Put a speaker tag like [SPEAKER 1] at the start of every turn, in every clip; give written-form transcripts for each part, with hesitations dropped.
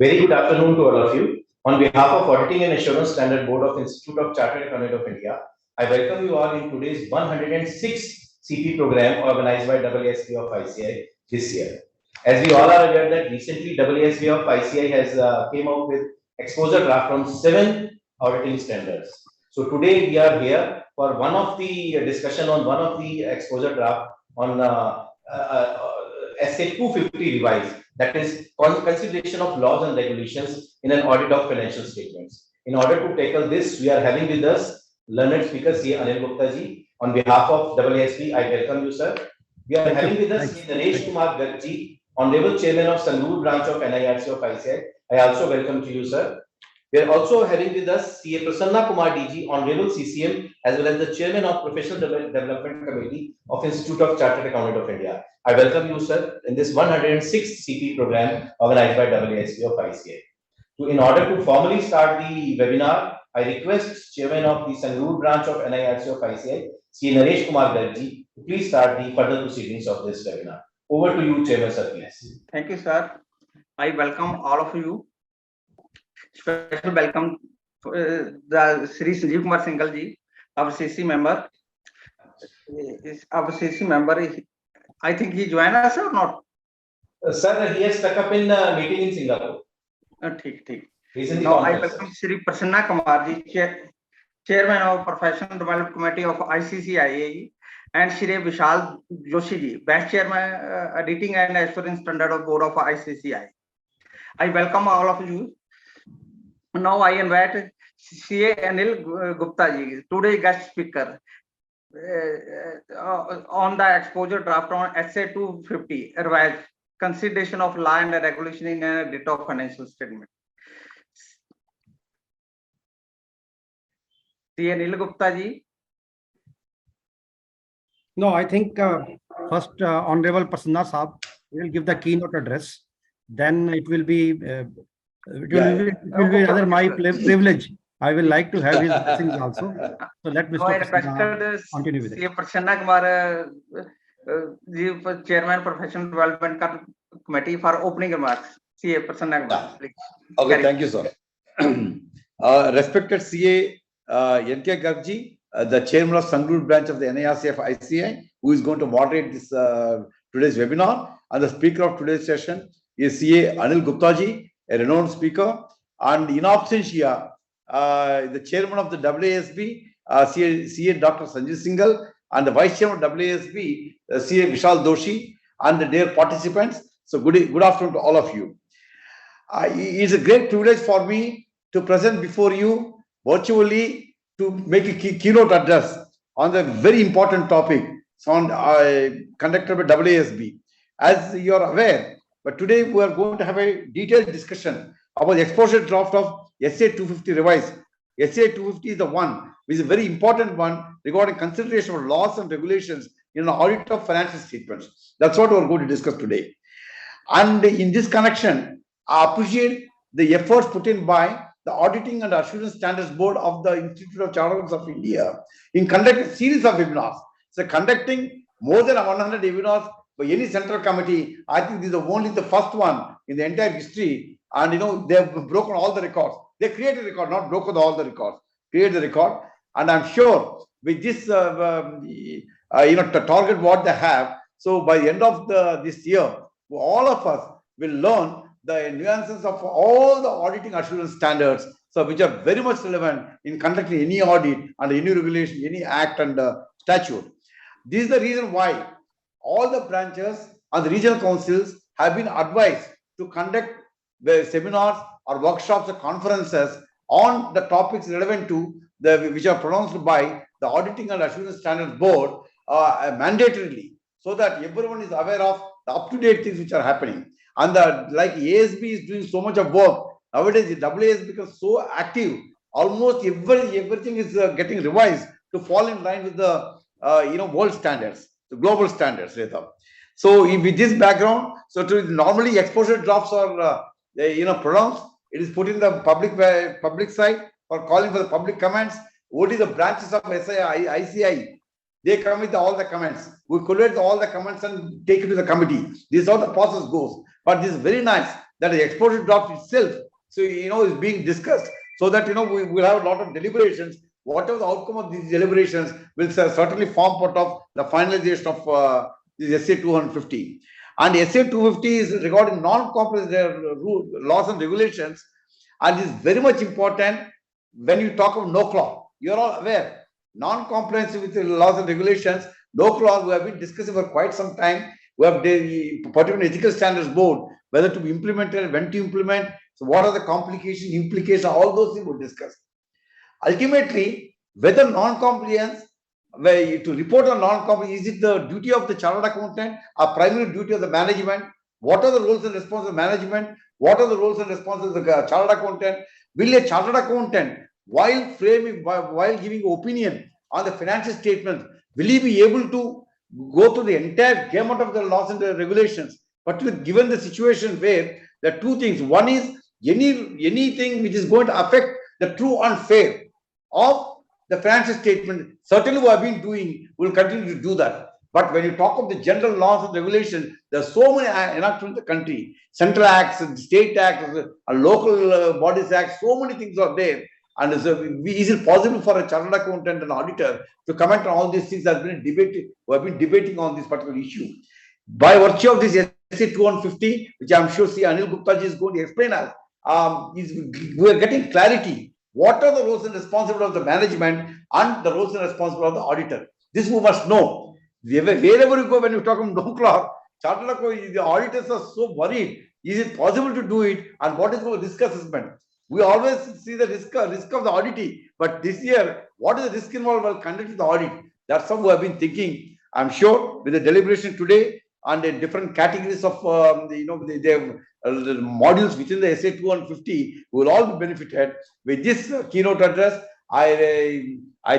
[SPEAKER 1] Very good afternoon to all of you. On behalf of Auditing and Assurance Standard Board of Institute of Chartered Accountants of India, I welcome you all in today's 106th CP program organized by AASB of ICI this year. As we all are aware that recently AASB of ICI has came out with exposure draft on 7 auditing standards. So today we are here for one of the discussion on one of the exposure draft on SA-250 revised, that is consideration of laws and regulations in an audit of financial statements. In order to tackle this, we are having with us learned speaker C. Anil Gupta ji. On behalf of AASB, I welcome you, sir. We are having with us Naresh Kumar Garg ji, Honorable Chairman of Sangrur branch of NIRC of ICI. I also welcome to you, sir. We are also having with us CA Prasanna Kumar DG, Honorable CCM, as well as the Chairman of Professional Development Committee of Institute of Chartered Accountants of India. I welcome you, sir, in this 106th CP program organized by AASB of ICI. In order to formally start the webinar, I request Chairman of the Sangrur branch of NIRC of ICI, CA Naresh Kumar Garg ji, to please start the further proceedings of this webinar. Over to you, Chairman, sir, please.
[SPEAKER 2] Thank you, sir. I welcome all of you. Special welcome the Sri Sanjeev Kumar Singhal ji, our CC member. Our CC member, I think he joined us or not?
[SPEAKER 1] Sir, he has stuck up in meeting in Singapore.
[SPEAKER 2] ठीक.
[SPEAKER 1] Now
[SPEAKER 2] I welcome Sri Prasanna Kumar ji, Chairman of Professional Development Committee of ICCIA, and Shri Vishal Joshi ji, Vice Chairman Auditing and Assurance Standard of Board of ICCI. I welcome all of you. Now I invite CA Anil Gupta ji, today's guest speaker, on the exposure draft on SA-250 revised consideration of law and regulation in an audit of financial statement. CA Anil Gupta ji.
[SPEAKER 3] No, I think first Honorable Prasanna Saab will give the keynote address. Then it will be rather my privilege. I will like to have his blessings also. So let Mr. Prasanna continue with it.
[SPEAKER 2] Prasanna Kumar, Chairman Professional Development Committee, for opening remarks. CA Prasanna Kumar, please.
[SPEAKER 4] Okay, thank you, sir. Respected CA N.K. Garg ji, the Chairman of Sangrur branch of the NIRC of ICI, who is going to moderate this today's webinar, and the speaker of today's session is CA Anil Gupta ji, a renowned speaker, and in absentia, the Chairman of the AASB, CA Dr. Sanjay Singhal, and the Vice Chairman of AASB, CA Vishal Doshi, and the dear participants. So good afternoon to all of you. It's a great privilege for me to present before you virtually to make a keynote address on the very important topic conducted by AASB. As you are aware, but today we are going to have a detailed discussion about the exposure draft of SA-250 revised. SA-250 is the one, which is a very important one regarding consideration of laws and regulations in an audit of financial statements. That's what we're going to discuss today. And in this connection, I appreciate the efforts put in by the Auditing and Assurance Standards Board of the Institute of Chartered Accountants of India in conducting a series of webinars. So conducting more than 100 webinars by any central committee. I think this is only the first one in the entire history. And they have broken all the records. They created a record, not broken all the records. Created the record. And I'm sure with this, target what they have. So by the end of this year, all of us will learn the nuances of all the auditing assurance standards, so which are very much relevant in conducting any audit under any regulation, any act and statute. This is the reason why all the branches and the regional councils have been advised to conduct the seminars or workshops or conferences on the topics relevant to which are pronounced by the Auditing and Assurance Standards Board mandatorily, so that everyone is aware of the up-to-date things which are happening. And like ASB is doing so much of work nowadays, the AASB becomes so active. Almost everything is getting revised to fall in line with the world standards, the global standards rather. So with this background, so normally exposure drafts are pronounced. It is put in the public side for calling for the public comments. Only the branches of ICI, they come with all the comments. We collate all the comments and take it to the committee. This is how the process goes. But this is very nice that the exposure draft itself, so is being discussed, so that we will have a lot of deliberations. Whatever the outcome of these deliberations will certainly form part of the finalization of this SA-250. And SA-250 is regarding non-compliance laws and regulations, and is very much important when you talk of no clause. You are all aware, non-compliance with the laws and regulations, no clause, we have been discussing for quite some time. We have the particular ethical standards board, whether to be implemented, when to implement, so what are the complications, implications, all those things we discuss. Ultimately, whether non-compliance, to report on non-compliance, is it the duty of the chartered accountant or primary duty of the management? What are the roles and responsibilities of management? What are the roles and responsibilities of the chartered accountant? Will a chartered accountant, while giving opinion on the financial statements, will he be able to go through the entire gamut of the laws and the regulations? But given the situation where there are two things. One is anything which is going to affect the true and fair of the financial statement, certainly we have been doing, will continue to do that. But when you talk of the general laws and regulations, there are so many enacted in the country, central acts, state acts, local bodies acts, so many things are there. And is it possible for a chartered accountant and auditor to comment on all these things that have been debated? We have been debating on this particular issue. By virtue of this SA-250, which I'm sure Anil Gupta ji is going to explain us, we are getting clarity. What are the roles and responsibilities of the management and the roles and responsibilities of the auditor? This we must know. Wherever you go, when you talk about no clause, the auditors are so worried. Is it possible to do it? And what is the risk assessment? We always see the risk of the auditing, but this year, what is the risk involved while conducting the audit? That's what we have been thinking. I'm sure with the deliberation today and the different categories of the modules within the SA-250, we will all be benefited. With this keynote address, I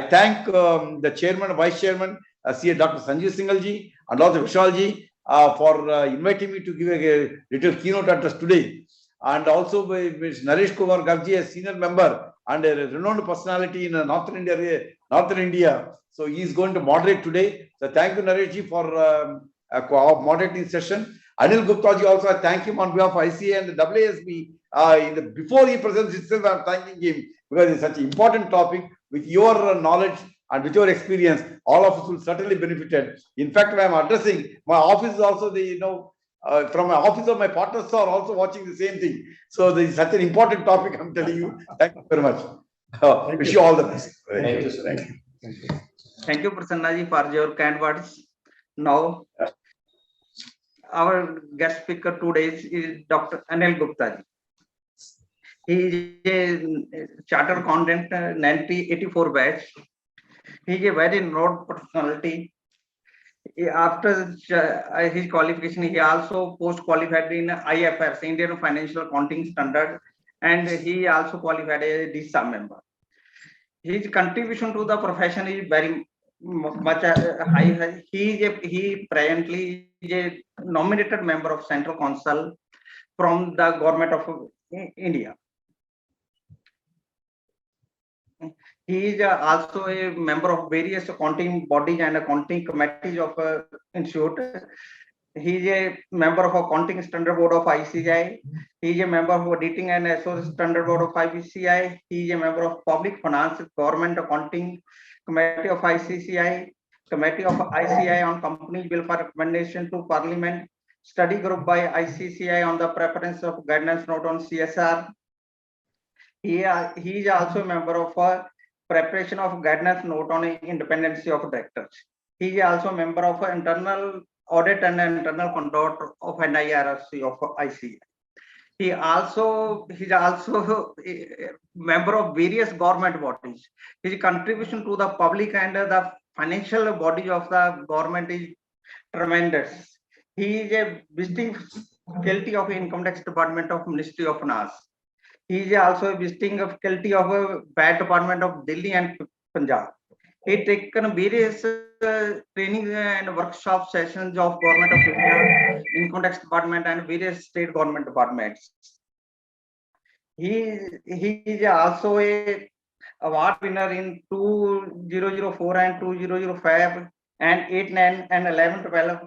[SPEAKER 4] thank the chairman and vice chairman, CA Dr. Sanjeev Singhal and also Vishal ji for inviting me to give a little keynote address today. And also Ms. Naresh Kumar Gargi, a senior member and a renowned personality in Northern India. So he is going to moderate today. So thank you, Naresh ji, for moderating session. Anil Gupta ji also, I thank him on behalf of ICA and the WASB. Before he presents himself, I am thanking him because it's such an important topic. With your knowledge and with your experience, all of us will certainly benefit. In fact, when I am addressing, my office is also from my office of my partners are also watching the same thing. So this is such an important topic, I'm telling you. Thank you very much. Wish you all the best.
[SPEAKER 1] Thank you, sir.
[SPEAKER 3] Thank you.
[SPEAKER 2] Thank you, Prasanna ji, for your kind words. Now, our guest speaker today is Dr. Anil Gupta ji. He is a chartered accountant, 1984 batch. He is a very renowned personality. After his qualification, he also post-qualified in IFRS, Indian Financial Accounting Standard, and he also qualified as a DISA member. His contribution to the profession is very much high. He presently is a nominated member of Central Council from the Government of India. He is also a member of various accounting bodies and accounting committees of institute. He is a member of Accounting Standard Board of ICI. He is a member of Auditing and Assurance Standard Board of ICI. He is a member of Public Finance Government Accounting Committee of ICCI, Committee of ICI on Company Bill for Recommendation to Parliament, Study Group by ICCI on the Preference of Guidance Note on CSR. He is also a member of Preparation of Guidance Note on Independency of Directors. He is also a member of Internal Audit and Internal Conduct of NIRC of ICI. He is also a member of various government bodies. His contribution to the public and the financial body of the government is tremendous. He is a visiting faculty of Income Tax Department of Ministry of Finance. He is also a visiting faculty of VAT Department of Delhi and Punjab. He taken various training and workshop sessions of Government of India, Income Tax Department, and various state government departments. He is also a award winner in 2004 and 2005 and 8, 9, and 11, 12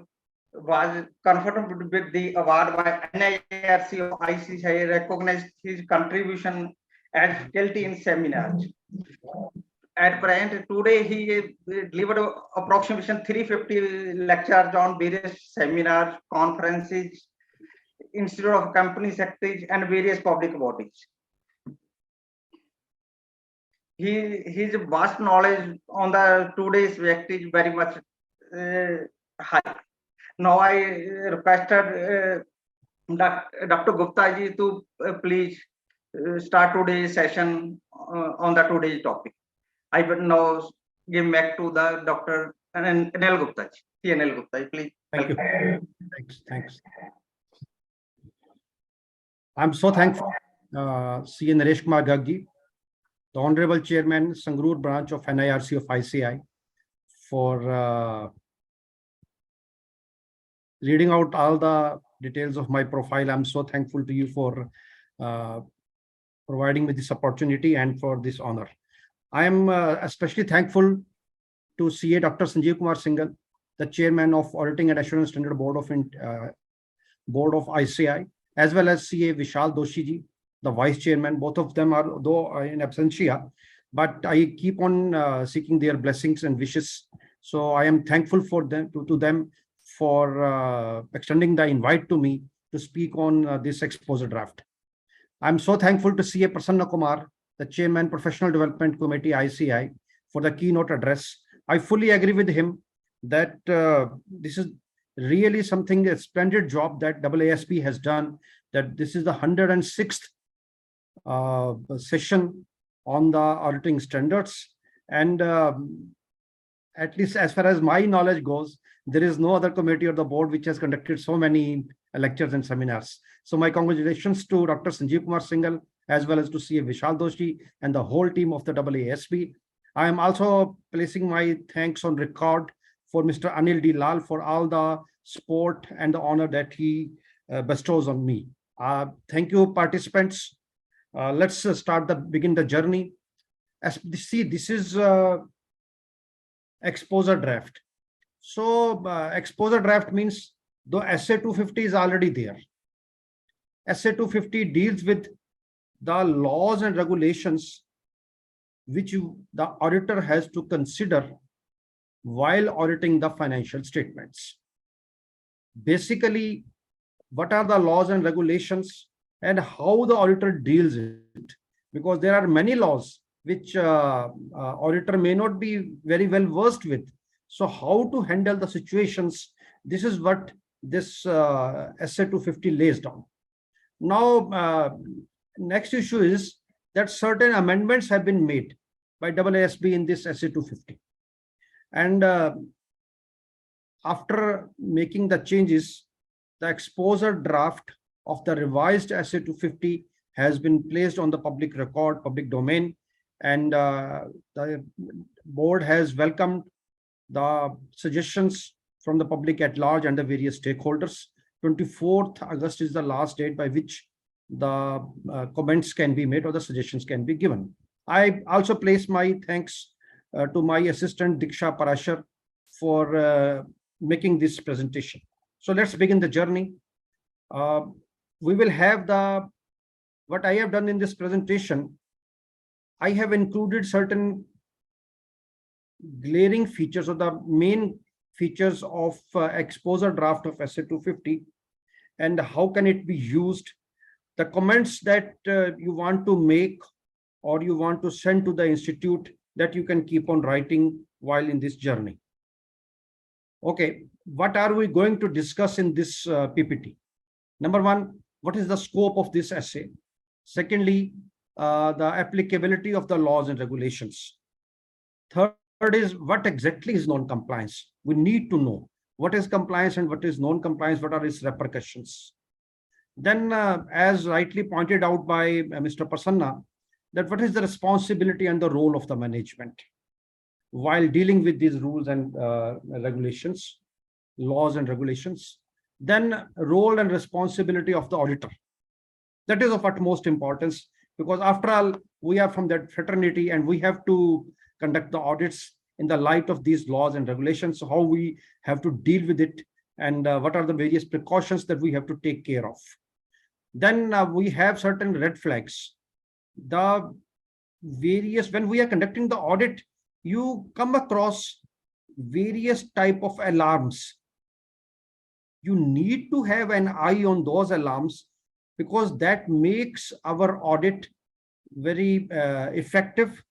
[SPEAKER 2] was confirmed with the award by NIRC of ICCI, recognized his contribution as faculty in seminars. At present, today he delivered approximately 350 lectures on various seminars, conferences, Institute of Company Secretaries, and various public bodies. His vast knowledge on the today's fact is very much high. Now I requested Dr. Gupta ji to please start today's session on the today's topic. I will now give back to the Dr. Anil Gupta ji. Anil Gupta, please.
[SPEAKER 3] Thank you. Thanks. I'm so thankful, C. Naresh Kumar Garg ji, the Honorable Chairman, Sangrur branch of NIRC of ICI, for reading out all the details of my profile. I'm so thankful to you for providing me this opportunity and for this honor. I am especially thankful to CA Dr. Sanjeev Kumar Singhal, the Chairman of Auditing and Assurance Standard Board of ICI, as well as CA Vishal Doshi ji, the Vice Chairman. Both of them are, though in absentia, but I keep on seeking their blessings and wishes. So I am thankful for them to them for extending the invite to me to speak on this exposure draft. I'm so thankful to CA Prasanna Kumar, the Chairman, Professional Development Committee, ICI, for the keynote address. I fully agree with him that this is really something, a splendid job that AASB has done, that this is the 106th session on the auditing standards. And at least as far as my knowledge goes, there is no other committee or the board which has conducted so many lectures and seminars. So my congratulations to Dr. Sanjeev Kumar Singhal, as well as to CA Vishal Doshi and the whole team of the AASB. I am also placing my thanks on record for Mr. Anil D. Lal for all the support and the honor that he bestows on me. Thank you, participants. Let's begin the journey. As see, this is exposure draft. So exposure draft means the SA-250 is already there. SA-250 deals with the laws and regulations which the auditor has to consider while auditing the financial statements. Basically, what are the laws and regulations and how the auditor deals with it? Because there are many laws which auditor may not be very well versed with. So how to handle the situations, this is what this SA-250 lays down. Now, next issue is that certain amendments have been made by AASB in this SA-250. And after making the changes, the exposure draft of the revised SA-250 has been placed on the public record, public domain, and the board has welcomed the suggestions from the public at large and the various stakeholders. 24th August is the last date by which the comments can be made or the suggestions can be given. I also place my thanks to my assistant Diksha Parashar for making this presentation. So let's begin the journey. We will have what I have done in this presentation. I have included certain glaring features or the main features of exposure draft of SA-250 and how can it be used, the comments that you want to make or you want to send to the institute that you can keep on writing while in this journey. Okay, what are we going to discuss in this PPT? Number one, what is the scope of this essay? Secondly, the applicability of the laws and regulations. Third is what exactly is non-compliance. We need to know what is compliance and what is non-compliance, what are its repercussions. Then, as rightly pointed out by Mr. Prasanna, that what is the responsibility and the role of the management while dealing with these rules and regulations, laws and regulations. Then role and responsibility of the auditor. That is of utmost importance because after all, we are from that fraternity and we have to conduct the audits in the light of these laws and regulations. So how we have to deal with it and what are the various precautions that we have to take care of. Then we have certain red flags. The various, when we are conducting the audit, you come across various type of alarms. You need to have an eye on those alarms, because that makes our audit very effective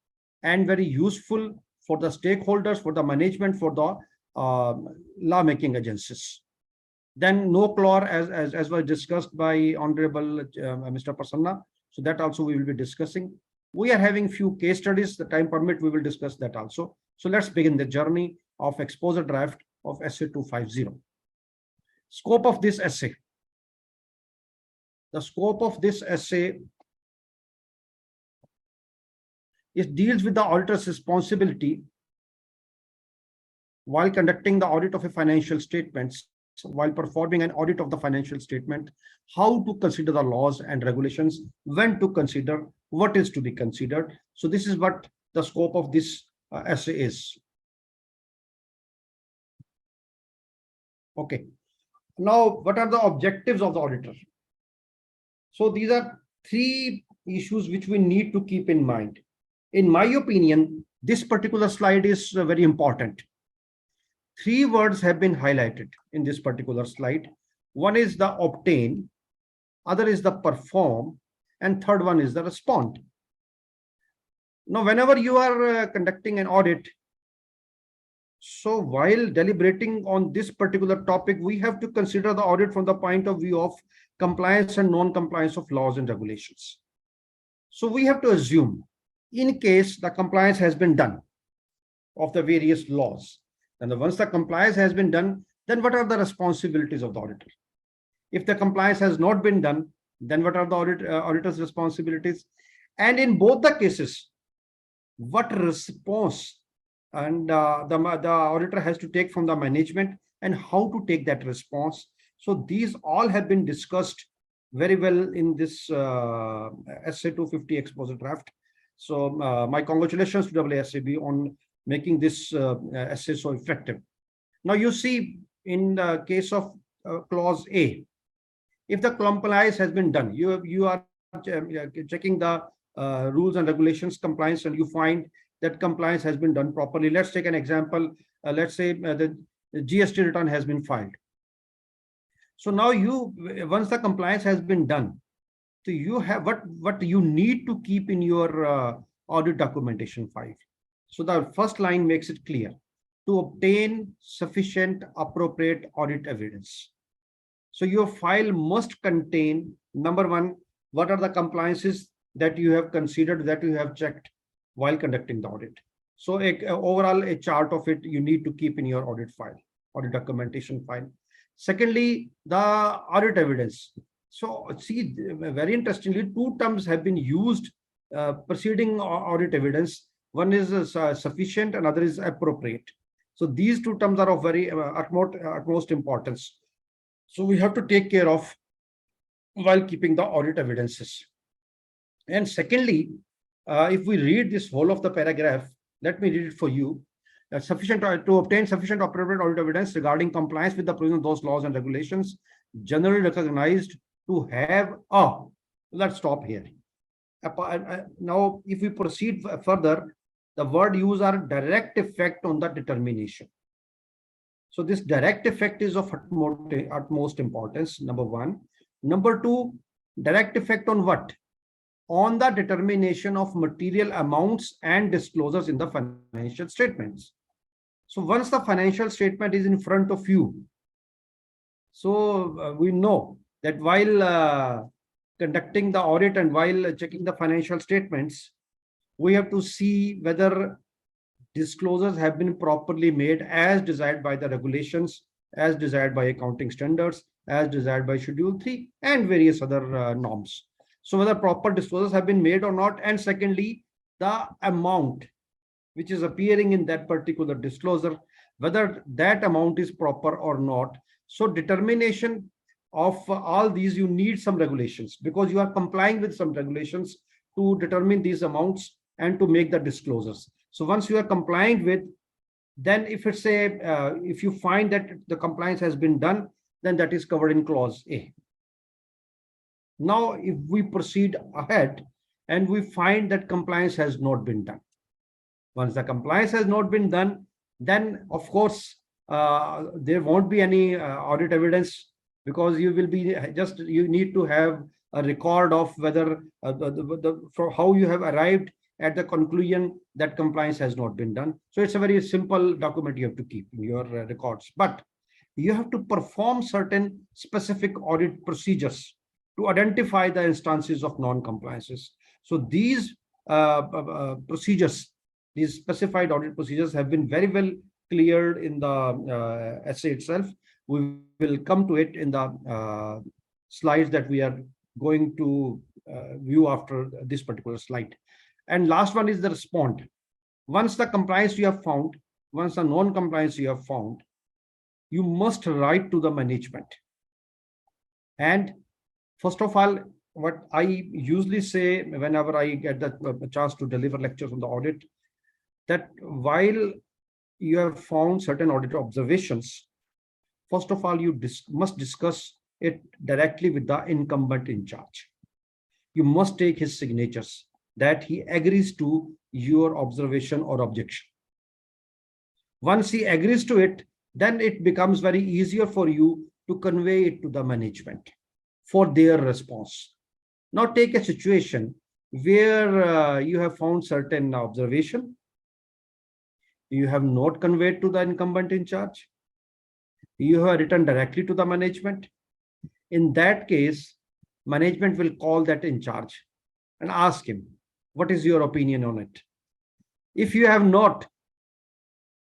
[SPEAKER 3] and very useful for the stakeholders, for the management, for the law-making agencies. Then no clause, as was discussed by Honorable Mr. Prasanna. So that also we will be discussing. We are having few case studies. The time permit, we will discuss that also. So let's begin the journey of exposure draft of SA-250. Scope of this essay. The scope of this essay, it deals with the auditor's responsibility while conducting the audit of a financial statements, while performing an audit of the financial statement, how to consider the laws and regulations, when to consider, what is to be considered. So this is what the scope of this essay is. Okay. Now, what are the objectives of the auditor? So these are three issues which we need to keep in mind. In my opinion, this particular slide is very important. Three words have been highlighted in this particular slide. One is the obtain, other is the perform, and third one is the respond. Now, whenever you are conducting an audit, so while deliberating on this particular topic, we have to consider the audit from the point of view of compliance and non-compliance of laws and regulations. So we have to assume, in case the compliance has been done of the various laws, and once the compliance has been done, then what are the responsibilities of the auditor? If the compliance has not been done, then what are the auditor's responsibilities? And in both the cases, what response and the auditor has to take from the management, and how to take that response. So these all have been discussed very well in this SA-250 exposure draft. So my congratulations to AASAB on making this essay so effective. Now you see, in the case of clause A, if the compliance has been done, you are checking the rules and regulations compliance, and you find that compliance has been done properly. Let's take an example. Let's say the GST return has been filed. So now once the compliance has been done, so you have what you need to keep in your audit documentation file. So the first line makes it clear: to obtain sufficient appropriate audit evidence. So your file must contain, number one, what are the compliances that you have considered, that you have checked while conducting the audit. So overall, a chart of it you need to keep in your audit file, audit documentation file. Secondly, the audit evidence. So see, very interestingly, two terms have been used preceding audit evidence. One is sufficient, another is appropriate. So these two terms are of very utmost importance. So we have to take care of while keeping the audit evidences. And secondly, if we read this whole of the paragraph, let me read it for you. Sufficient to obtain sufficient appropriate audit evidence regarding compliance with the provision of those laws and regulations generally recognized to have a. Let's stop here. Now, if we proceed further, the word used are direct effect on the determination. So this direct effect is of utmost importance, number one. Number two, direct effect on what? On the determination of material amounts and disclosures in the financial statements. So once the financial statement is in front of you, so we know that while conducting the audit and while checking the financial statements, we have to see whether disclosures have been properly made as desired by the regulations, as desired by accounting standards, as desired by Schedule 3 and various other norms. So whether proper disclosures have been made or not. And secondly, the amount which is appearing in that particular disclosure, whether that amount is proper or not. So determination of all these, you need some regulations, because you are complying with some regulations to determine these amounts and to make the disclosures. So once you are complying with then if it's a, if you find that the compliance has been done, then that is covered in clause A. Now, if we proceed ahead and we find that compliance has not been done, once the compliance has not been done, then of course, there won't be any audit evidence, because you will be just, you need to have a record of whether for how you have arrived at the conclusion that compliance has not been done. So it's a very simple document you have to keep in your records, but you have to perform certain specific audit procedures to identify the instances of non-compliances. So these procedures, these specified audit procedures have been very well cleared in the essay itself. We will come to it in the slides that we are going to view after this particular slide. And last one is the respond. Once the compliance you have found, once the non-compliance you have found, you must write to the management. And first of all, what I usually say whenever I get the chance to deliver lectures on the audit, that while you have found certain audit observations, first of all, you must discuss it directly with the incumbent in charge. You must take his signatures that he agrees to your observation or objection. Once he agrees to it, then it becomes very easier for you to convey it to the management for their response. Now take a situation where you have found certain observation, you have not conveyed to the incumbent in charge, you have written directly to the management. In that case, management will call that in charge and ask him, what is your opinion on it? If you have not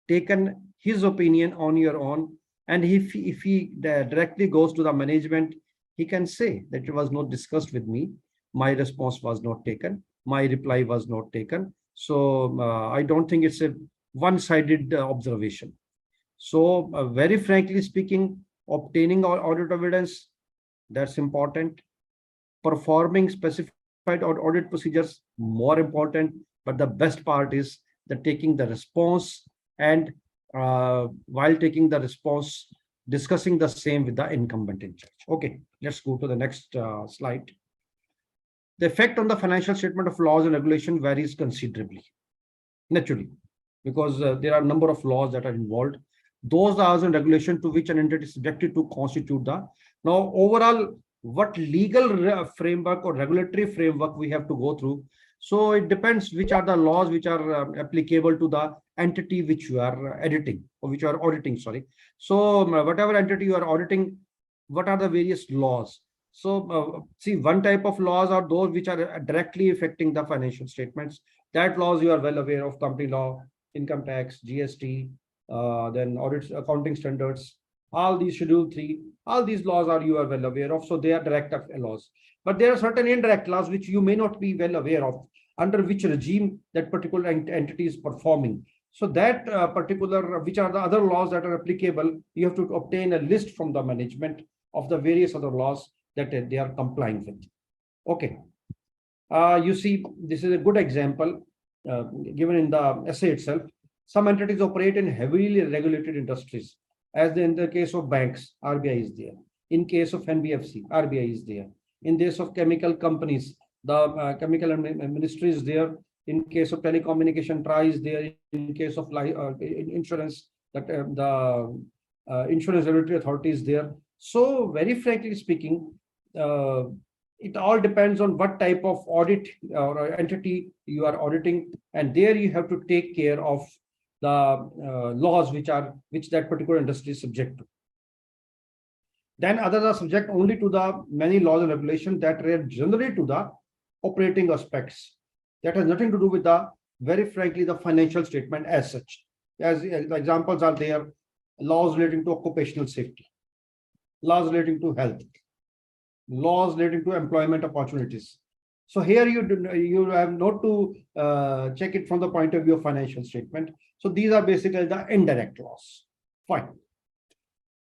[SPEAKER 3] taken his opinion on your own, and if he directly goes to the management, he can say that it was not discussed with me, my response was not taken, my reply was not taken. So I don't think it's a one-sided observation. So very frankly speaking, obtaining audit evidence, that's important. Performing specified audit procedures, more important. But the best part is that taking the response, and while taking the response, discussing the same with the incumbent in charge. Okay, let's go to the next slide. The effect on the financial statement of laws and regulation varies considerably, naturally, because there are a number of laws that are involved. Those laws and regulation to which an entity is subjected to constitute the, now overall, what legal framework or regulatory framework we have to go through. So it depends which are the laws which are applicable to the entity which you are editing or which you are auditing, sorry. So whatever entity you are auditing, what are the various laws? So see, one type of laws are those which are directly affecting the financial statements. That laws you are well aware of: company law, income tax, GST, then audit accounting standards, all these Schedule 3, all these laws are you are well aware of. So they are direct laws. But there are certain indirect laws which you may not be well aware of, under which regime that particular entity is performing. So that particular, which are the other laws that are applicable, you have to obtain a list from the management of the various other laws that they are complying with. Okay. You see, this is a good example given in the essay itself. Some entities operate in heavily regulated industries, as in the case of banks, RBI is there. In case of NBFC, RBI is there. In case of chemical companies, the chemical ministry is there. In case of telecommunication, TRAI is there. In case of insurance, that the insurance regulatory authority is there. So very frankly speaking, it all depends on what type of audit or entity you are auditing, and there you have to take care of the laws which that particular industry is subject to. Then others are subject only to the many laws and regulations that relate generally to the operating aspects. That has nothing to do with the, very frankly, the financial statement as such. As examples are there, laws relating to occupational safety, laws relating to health, laws relating to employment opportunities. So here you have not to check it from the point of view of financial statement. So these are basically the indirect laws. Fine.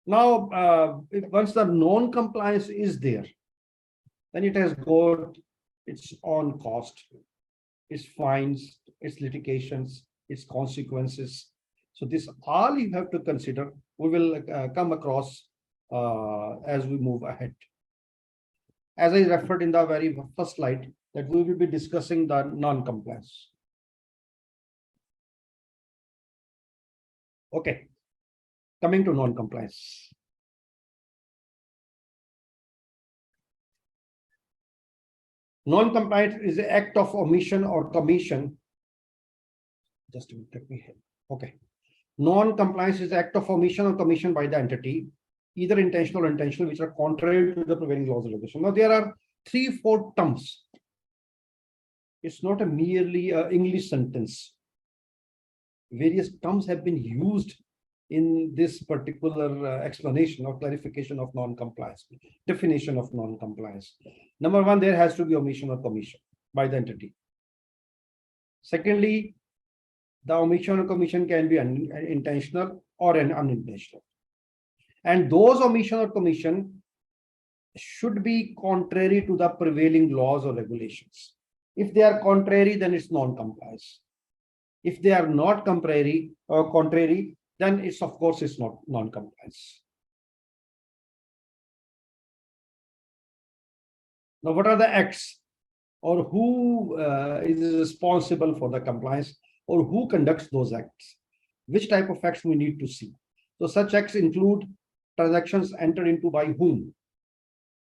[SPEAKER 3] Now, once the non-compliance is there, then it has got its own cost, its fines, its litigations, its consequences. So this all you have to consider. We will come across as we move ahead. As I referred in the very first slide, that we will be discussing the non-compliance. Okay, coming to non-compliance. Non-compliance is an act of omission or commission. Just a minute, let me hit. Okay. Non-compliance is act of omission or commission by the entity, either intentional or unintentional, which are contrary to the prevailing laws and regulations. Now, there are 3-4 terms. It's not a merely English sentence. Various terms have been used in this particular explanation or clarification of non-compliance, definition of non-compliance. Number one, there has to be omission or commission by the entity. Secondly, the omission or commission can be intentional or unintentional. And those omission or commission should be contrary to the prevailing laws or regulations. If they are contrary, then it's non-compliance. If they are not contrary, then it's of course it's not non-compliance. Now, what are the acts, or who is responsible for the compliance, or who conducts those acts? Which type of acts we need to see? So such acts include transactions entered into by whom?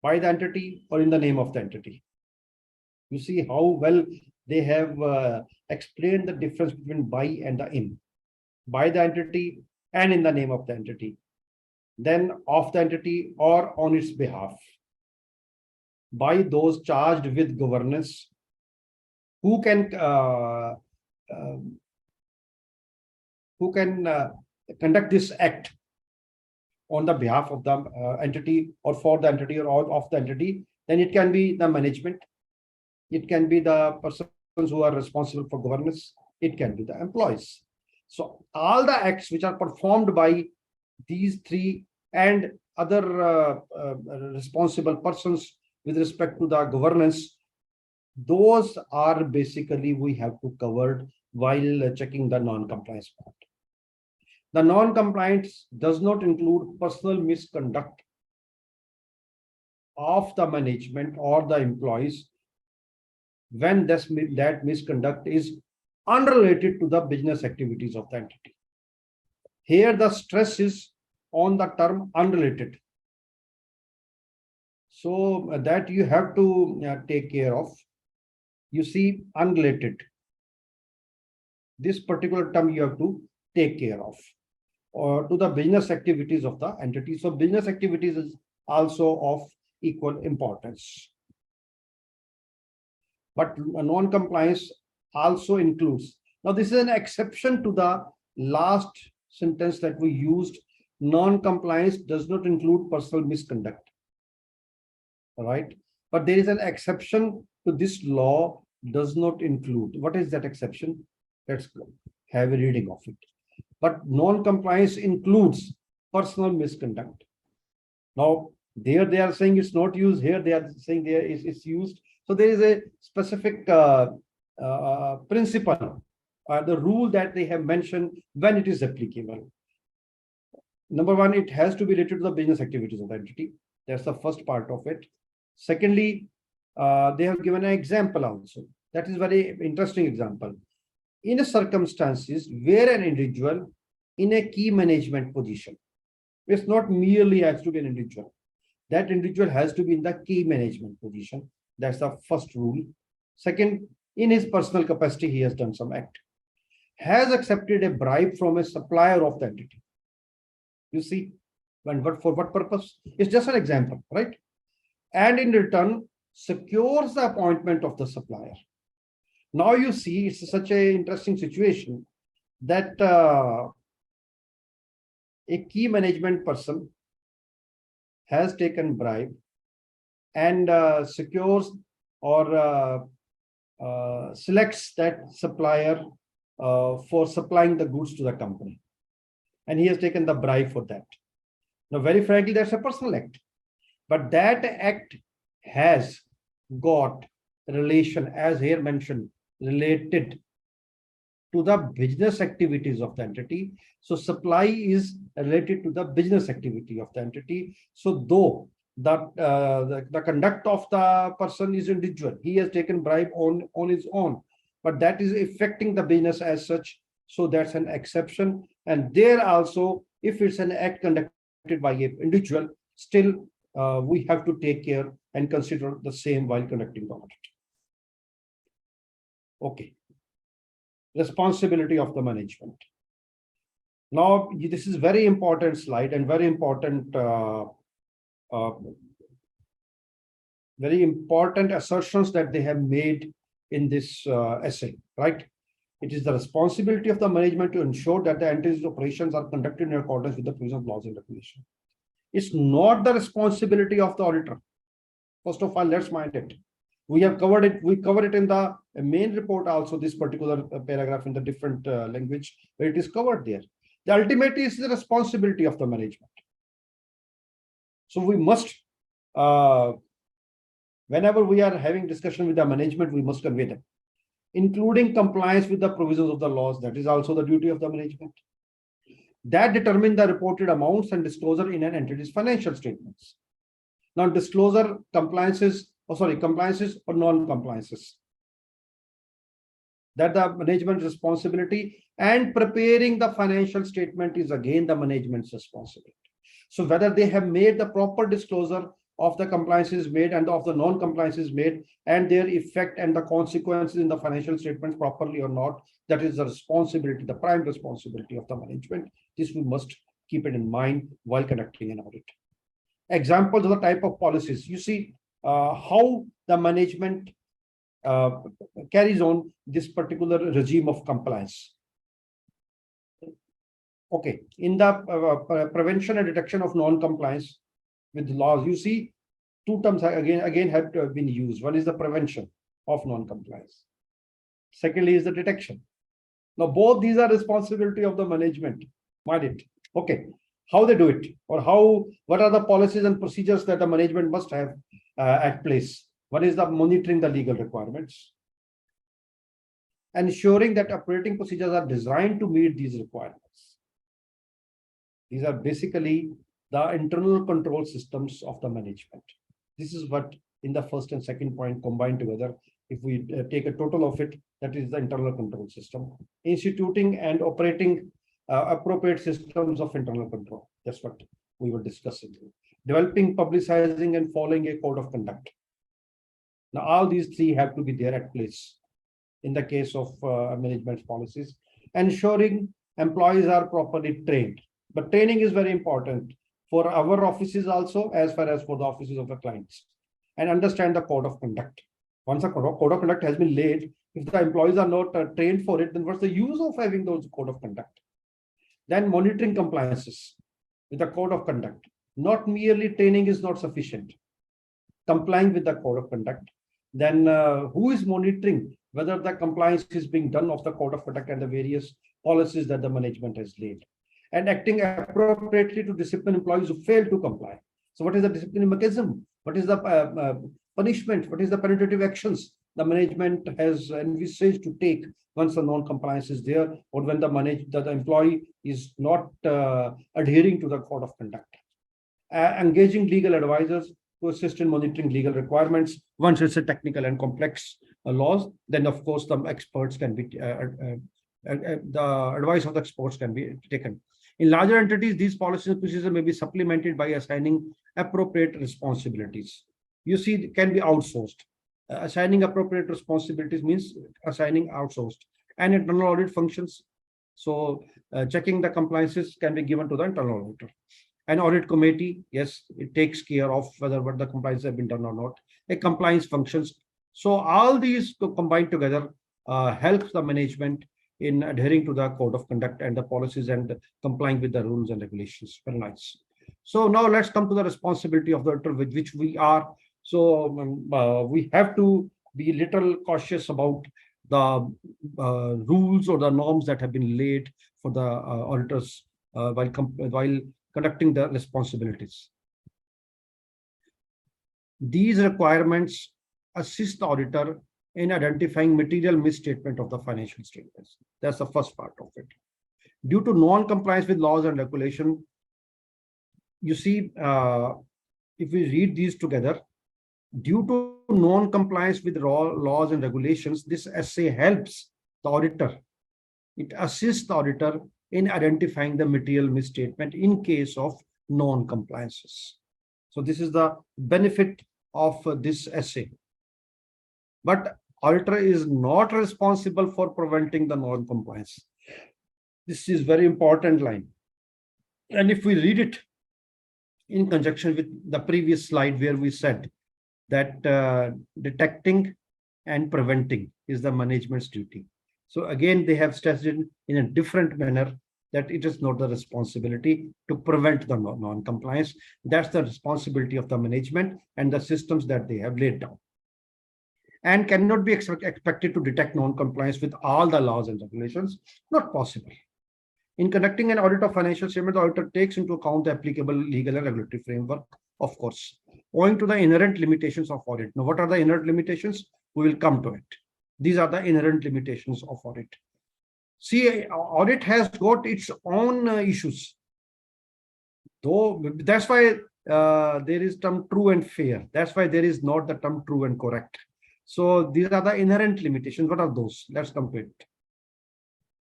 [SPEAKER 3] By the entity or in the name of the entity. You see how well they have explained the difference between by and the in. By the entity and in the name of the entity. Then of the entity or on its behalf. By those charged with governance, who can conduct this act on the behalf of the entity or for the entity or of the entity. Then it can be the management. It can be the persons who are responsible for governance. It can be the employees. So all the acts which are performed by these three and other responsible persons with respect to the governance, those are basically we have to cover while checking the non-compliance part. The non-compliance does not include personal misconduct of the management or the employees when that misconduct is unrelated to the business activities of the entity. Here the stress is on the term unrelated. So that you have to take care of. You see, unrelated. This particular term you have to take care of, or to the business activities of the entity. So business activities is also of equal importance. But non-compliance also includes. Now this is an exception to the last sentence that we used. Non-compliance does not include personal misconduct. All right. But there is an exception to this law, does not include. What is that exception? Let's have a reading of it. But non-compliance includes personal misconduct. Now, there they are saying it's not used. Here they are saying there it's used. So there is a specific principle, the rule that they have mentioned when it is applicable. Number one, it has to be related to the business activities of the entity. That's the first part of it. Secondly, they have given an example also. That is very interesting example. In a circumstances where an individual in a key management position, it's not merely has to be an individual. That individual has to be in the key management position. That's the first rule. Second, in his personal capacity, he has done some act. Has accepted a bribe from a supplier of the entity. You see, for what purpose? It's just an example, right? And in return, secures the appointment of the supplier. Now you see, it's such an interesting situation that a key management person has taken bribe and secures or selects that supplier for supplying the goods to the company. And he has taken the bribe for that. Now, very frankly, that's a personal act. But that act has got relation, as here mentioned, related to the business activities of the entity. So supply is related to the business activity of the entity. So though the conduct of the person is individual, he has taken bribe on his own, but that is affecting the business as such. So that's an exception. And there also, if it's an act conducted by an individual, still we have to take care and consider the same while conducting the audit. Okay. Responsibility of the management. Now, this is very important slide and very important assertions that they have made in this essay, right? It is the responsibility of the management to ensure that the entity's operations are conducted in accordance with the provisions of laws and regulations. It's not the responsibility of the auditor. First of all, let's mind it. We have covered it. We covered it in the main report also, this particular paragraph in the different language where it is covered there. The ultimate is the responsibility of the management. So we must, whenever we are having discussion with the management, we must convey them, including compliance with the provisions of the laws. That is also the duty of the management. That determine the reported amounts and disclosure in an entity's financial statements. Now, disclosure, compliances or non-compliances. That the management responsibility, and preparing the financial statement is again the management's responsibility. So whether they have made the proper disclosure of the compliances made and of the non-compliances made and their effect and the consequences in the financial statements properly or not, that is the responsibility, the prime responsibility of the management. This we must keep it in mind while conducting an audit. Examples of the type of policies. You see how the management carries on this particular regime of compliance. Okay, in the prevention and detection of non-compliance with laws, you see two terms again have been used. One is the prevention of non-compliance. Secondly is the detection. Now both these are responsibility of the management. Mind it. Okay, how they do it, or what are the policies and procedures that the management must have at place. One is the monitoring the legal requirements, ensuring that operating procedures are designed to meet these requirements. These are basically the internal control systems of the management. This is what in the first and second point combined together, if we take a total of it, that is the internal control system. Instituting and operating appropriate systems of internal control. That's what we were discussing. Developing, publicizing, and following a code of conduct. Now, all these three have to be there at place in the case of management policies. Ensuring employees are properly trained. But training is very important for our offices also, as far as for the offices of the clients, and understand the code of conduct. Once a code of conduct has been laid, if the employees are not trained for it, then what's the use of having those code of conduct? Then monitoring compliances with the code of conduct. Not merely training is not sufficient. Complying with the code of conduct. Then who is monitoring whether the compliance is being done of the code of conduct and the various policies that the management has laid, and acting appropriately to discipline employees who fail to comply. So what is the discipline mechanism? What is the punishment? What is the penalty actions the management has envisaged to take once the non-compliance is there, or when the employee is not adhering to the code of conduct? Engaging legal advisors to assist in monitoring legal requirements. Once it's a technical and complex laws, then of course the experts can be the advice of the experts can be taken. In larger entities, these policies and procedures may be supplemented by assigning appropriate responsibilities. You see, it can be outsourced. Assigning appropriate responsibilities means assigning outsourced. And internal audit functions. So checking the compliances can be given to the internal auditor. An audit committee, yes, it takes care of whether what the compliance have been done or not. A compliance functions. So all these combined together helps the management in adhering to the code of conduct and the policies and complying with the rules and regulations. Very nice. So now let's come to the responsibility of the auditor, with which we are. So we have to be little cautious about the rules or the norms that have been laid for the auditors while conducting the responsibilities. These requirements assist the auditor in identifying material misstatement of the financial statements. That's the first part of it. Due to non-compliance with laws and regulation, you see, if we read these together, due to non-compliance with laws and regulations, this essay helps the auditor. It assists the auditor in identifying the material misstatement in case of non-compliances. So this is the benefit of this essay. But auditor is not responsible for preventing the non-compliance. This is very important line. And if we read it in conjunction with the previous slide where we said that detecting and preventing is the management's duty. So again, they have stressed it in a different manner that it is not the responsibility to prevent the non-compliance. That's the responsibility of the management and the systems that they have laid down. And cannot be expected to detect non-compliance with all the laws and regulations. Not possible. In conducting an audit of financial statement, the auditor takes into account the applicable legal and regulatory framework, of course, owing to the inherent limitations of audit. Now, what are the inherent limitations? We will come to it. These are the inherent limitations of audit. See, audit has got its own issues. Though that's why there is term true and fair. That's why there is not the term true and correct. So these are the inherent limitations. What are those? Let's come to it.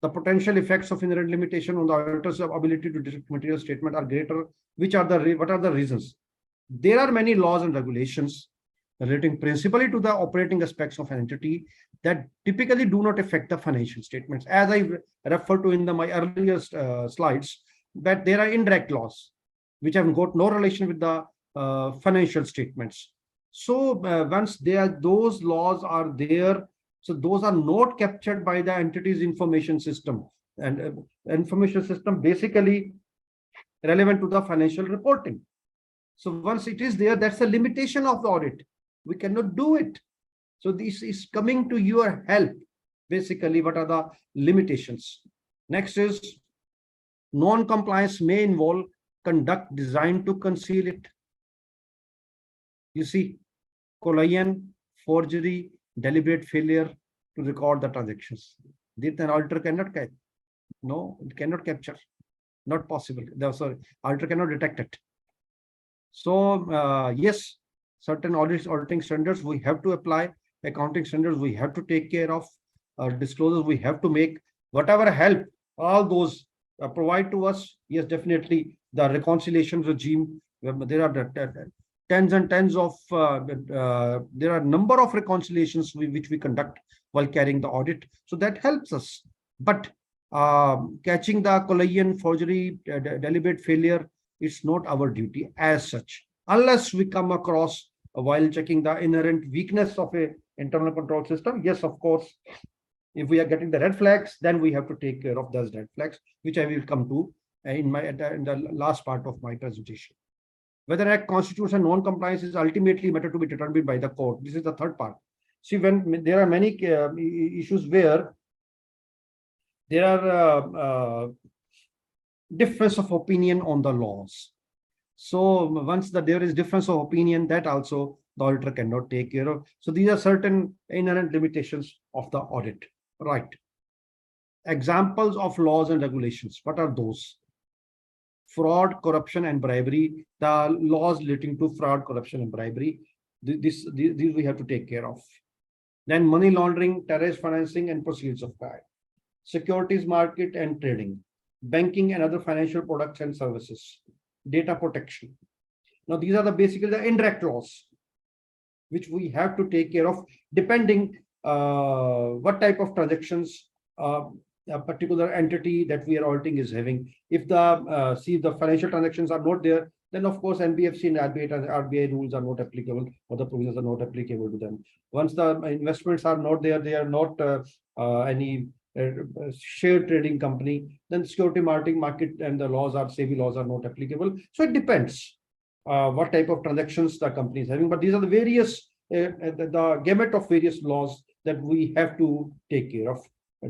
[SPEAKER 3] The potential effects of inherent limitation on the auditor's ability to detect material statement are greater. What are the reasons? There are many laws and regulations relating principally to the operating aspects of an entity that typically do not affect the financial statements. As I referred to in my earlier slides, that there are indirect laws which have got no relation with the financial statements. So once those laws are there, so those are not captured by the entity's information system. And information system basically relevant to the financial reporting. So once it is there, that's a limitation of the audit. We cannot do it. So this is coming to your help. Basically, what are the limitations? Next is non-compliance may involve conduct designed to conceal it. You see, collusion, forgery, deliberate failure to record the transactions. This an auditor cannot catch. No, it cannot capture. Not possible. Sorry, auditor cannot detect it. So yes, certain auditing standards we have to apply, accounting standards we have to take care of, disclosures we have to make, whatever help, all those provide to us. Yes, definitely the reconciliation regime. There are tens and tens of, there are a number of reconciliations which we conduct while carrying the audit. So that helps us. But catching the collusion, forgery, deliberate failure, it's not our duty as such, unless we come across while checking the inherent weakness of a internal control system. Yes, of course, if we are getting the red flags, then we have to take care of those red flags, which I will come to in the last part of my presentation. Whether an act constitutes a non-compliance is ultimately matter to be determined by the court. This is the third part. See, when there are many issues where there are difference of opinion on the laws. So once there is difference of opinion, that also the auditor cannot take care of. So these are certain inherent limitations of the audit. Right. Examples of laws and regulations. What are those? Fraud, corruption, and bribery. The laws relating to fraud, corruption, and bribery. These we have to take care of. Then money laundering, terrorist financing, and proceeds of crime. Securities market and trading. Banking and other financial products and services. Data protection. Now, these are basically the indirect laws, which we have to take care of, depending what type of transactions a particular entity that we are auditing is having. If the financial transactions are not there, then of course NBFC and RBI rules are not applicable, or the provisions are not applicable to them. Once the investments are not there, they are not any share trading company, then security market and the laws are SEBI laws are not applicable. So it depends what type of transactions the company is having. But these are the various the gamut of various laws that we have to take care of.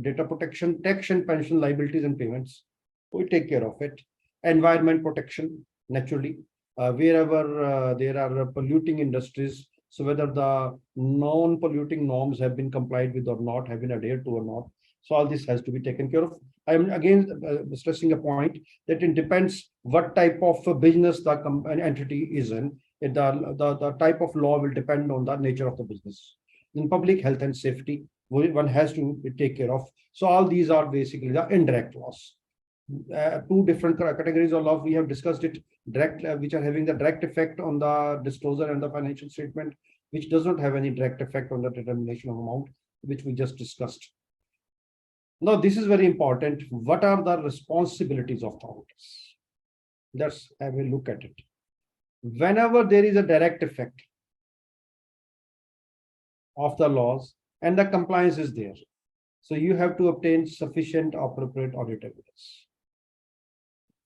[SPEAKER 3] Data protection, tax and pension liabilities and payments, we take care of it. Environment protection, naturally, wherever there are polluting industries, So whether the non-polluting norms have been complied with or not, have been adhered to or not. So all this has to be taken care of. I am again stressing a point that it depends what type of business the entity is in. The type of law will depend on the nature of the business. In public health and safety, one has to take care of. So all these are basically the indirect laws. Two different categories of law we have discussed it. Direct, which are having the direct effect on the disclosure and the financial statement, which does not have any direct effect on the determination of amount, which we just discussed. Now, this is very important. What are the responsibilities of the auditors? Let's have a look at it. Whenever there is a direct effect of the laws and the compliance is there, so you have to obtain sufficient appropriate audit evidence.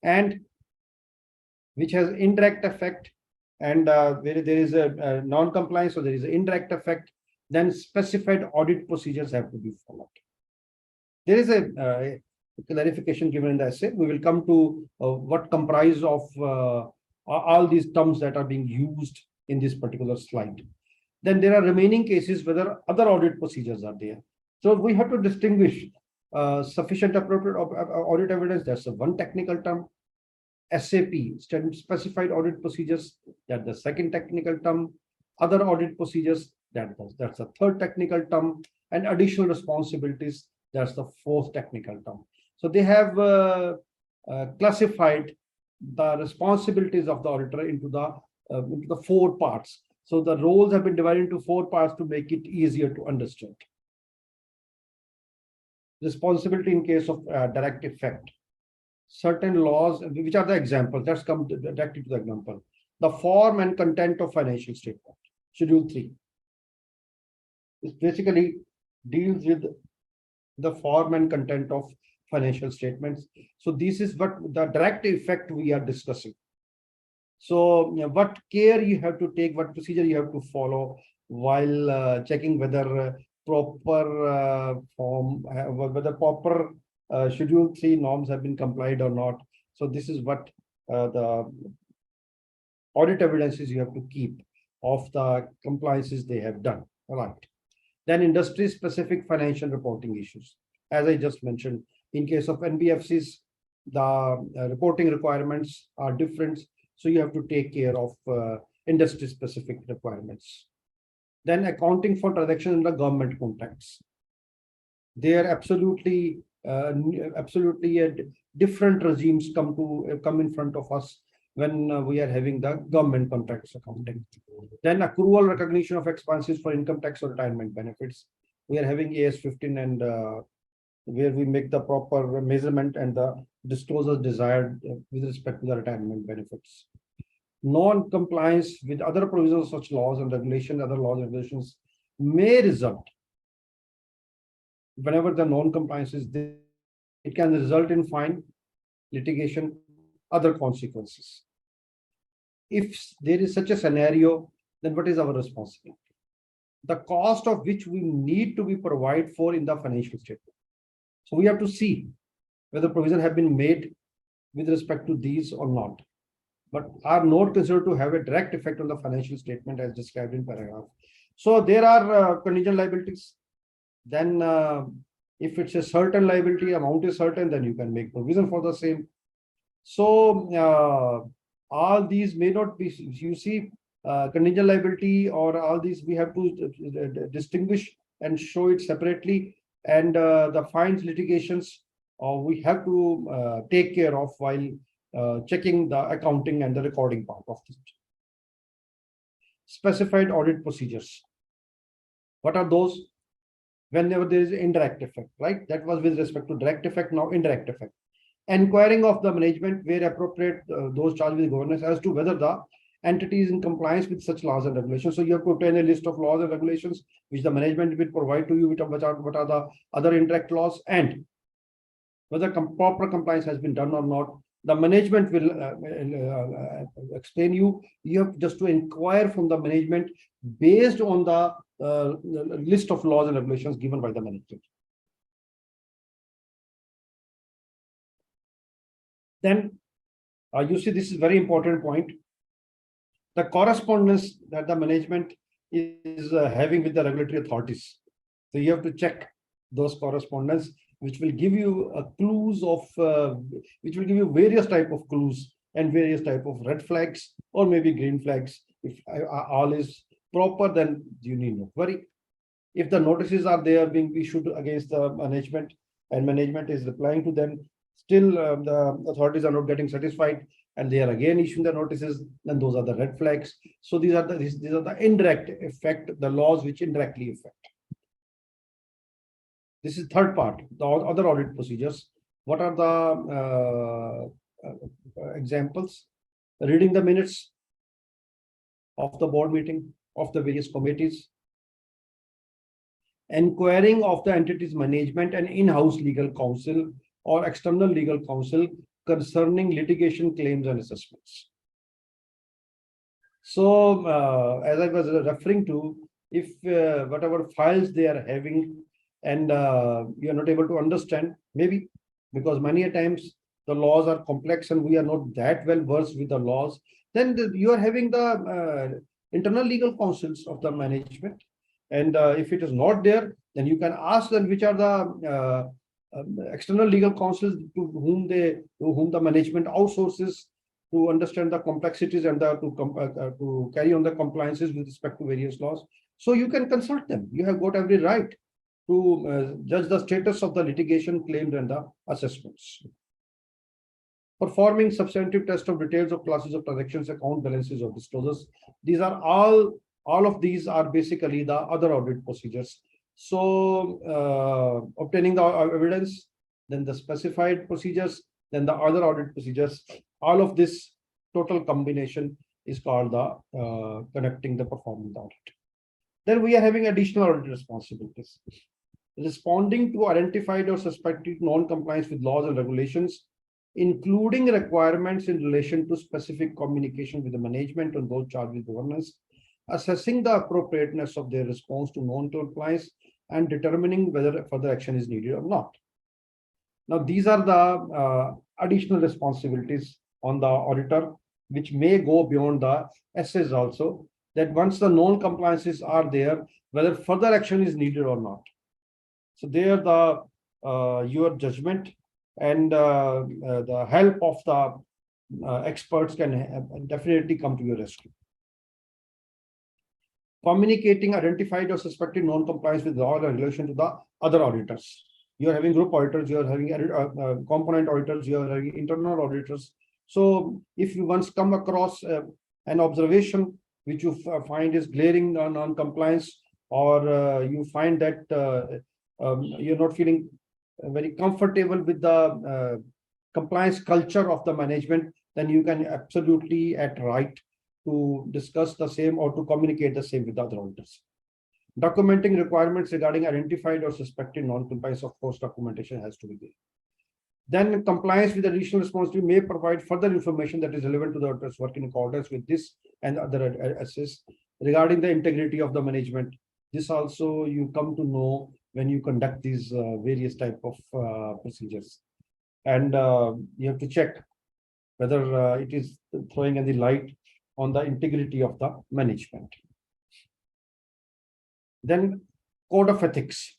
[SPEAKER 3] And which has indirect effect, and where there is a non-compliance, so there is an indirect effect, then specified audit procedures have to be followed. There is a clarification given in the essay. We will come to what comprise of all these terms that are being used in this particular slide. Then there are remaining cases whether other audit procedures are there. So we have to distinguish sufficient appropriate audit evidence. That's the one technical term. SAP, specified audit procedures, that's the second technical term. Other audit procedures, that's the third technical term. And additional responsibilities, that's the fourth technical term. So they have classified the responsibilities of the auditor into the four parts. So the roles have been divided into four parts to make it easier to understand. Responsibility in case of direct effect. Certain laws, which are the examples. Let's come directly to the example. The form and content of financial statement. Schedule 3. This basically deals with the form and content of financial statements. So this is what the direct effect we are discussing. So what care you have to take, what procedure you have to follow while checking whether proper form, whether proper Schedule 3 norms have been complied or not. So this is what the audit evidences you have to keep of the compliances they have done. All right. Then industry-specific financial reporting issues. As I just mentioned, in case of NBFCs, the reporting requirements are different. So you have to take care of industry-specific requirements. Then accounting for transactions in the government context. They are absolutely different regimes come in front of us when we are having the government contracts accounting. Then accrual recognition of expenses for income tax or retirement benefits. We are having AS-15 and where we make the proper measurement and the disclosures desired with respect to the retirement benefits. Non-compliance with other provisions of such laws and regulations, other laws and regulations may result. Whenever the non-compliance is there, it can result in fine, litigation, other consequences. If there is such a scenario, then what is our responsibility? The cost of which we need to be provided for in the financial statement. So we have to see whether provision have been made with respect to these or not, but are not considered to have a direct effect on the financial statement as described in paragraph. So there are contingent liabilities. Then if it's a certain liability, amount is certain, then you can make provision for the same. So all these may not be, you see, contingent liability or all these, we have to distinguish and show it separately. And the fines, litigations, we have to take care of while checking the accounting and the recording part of it. Specified audit procedures. What are those? Whenever there is indirect effect, right? That was with respect to direct effect, now indirect effect. Inquiring of the management where appropriate, those charged with governance as to whether the entity is in compliance with such laws and regulations. So you have to obtain a list of laws and regulations which the management will provide to you, what are the other indirect laws, and whether proper compliance has been done or not. The management will explain you. You have just to inquire from the management based on the list of laws and regulations given by the management. Then you see, this is very important point. The correspondence that the management is having with the regulatory authorities. So you have to check those correspondence, which will give you clues of, which will give you various type of clues and various type of red flags or maybe green flags. If all is proper, then you need not worry. If the notices are there being issued against the management and management is replying to them, still the authorities are not getting satisfied and they are again issuing the notices, then those are the red flags. So these are the indirect effect, the laws which indirectly affect. This is third part, the other audit procedures. What are the examples? Reading the minutes of the board meeting of the various committees, inquiring of the entity's management and in-house legal counsel or external legal counsel concerning litigation claims and assessments. So, as I was referring to, if whatever files they are having and you are not able to understand, maybe because many a times the laws are complex and we are not that well versed with the laws, then you are having the internal legal counsels of the management. And if it is not there, then you can ask them which are the external legal counsels to whom the management outsources to understand the complexities and to carry on the compliances with respect to various laws. So you can consult them. You have got every right to judge the status of the litigation claims and the assessments. Performing substantive test of details of classes of transactions, account balances or disclosures. These are all of these are basically the other audit procedures. So obtaining the evidence, then the specified procedures, then the other audit procedures, all of this total combination is called the conducting the performance audit. Then we are having additional audit responsibilities. Responding to identified or suspected non-compliance with laws and regulations, including requirements in relation to specific communication with the management on those charged with governance, assessing the appropriateness of their response to non-compliance, and determining whether further action is needed or not. Now, these are the additional responsibilities on the auditor, which may go beyond the SAs also, that once the non-compliances are there, whether further action is needed or not. So there the your judgment and the help of the experts can definitely come to your rescue. Communicating identified or suspected non-compliance with law and regulation to the other auditors. You are having group auditors, you are having component auditors, you are having internal auditors. So if you once come across an observation which you find is glaring non-compliance, or you find that you're not feeling very comfortable with the compliance culture of the management, then you can absolutely at right to discuss the same or to communicate the same with other auditors. Documenting requirements regarding identified or suspected non-compliance, of course, documentation has to be there. Then compliance with additional responsibility may provide further information that is relevant to the auditor's work in accordance with this and other assets regarding the integrity of the management. This also you come to know when you conduct these various type of procedures. And you have to check whether it is throwing any light on the integrity of the management. Then code of ethics.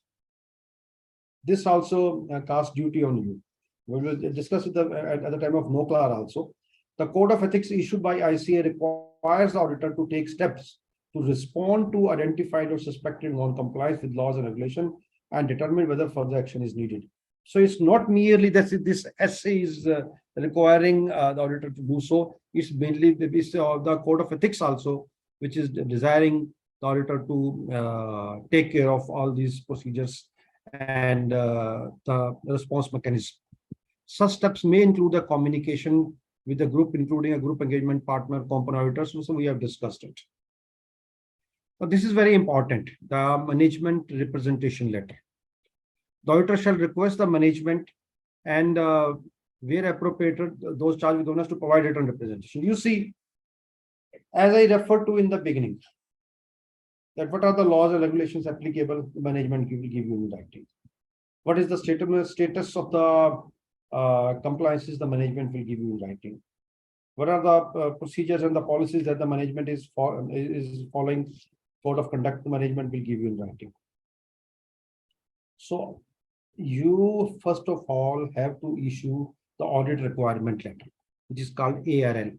[SPEAKER 3] This also casts duty on you. We will discuss it at the time of NOCLAR also. The code of ethics issued by ICA requires the auditor to take steps to respond to identified or suspected non-compliance with laws and regulation and determine whether further action is needed. So it's not merely that this essay is requiring the auditor to do so. It's mainly the code of ethics also, which is desiring the auditor to take care of all these procedures and the response mechanism. Such steps may include a communication with the group, including a group engagement partner, component auditors. So we have discussed it. But this is very important, the management representation letter. The auditor shall request the management and where appropriate, those charged with governance to provide written representation. You see, as I referred to in the beginning, that what are the laws and regulations applicable, the management will give you in writing. What is the status of the compliances the management will give you in writing. What are the procedures and the policies that the management is following? code of conduct management will give you in writing. So you first of all have to issue the audit requirement letter, which is called ARL.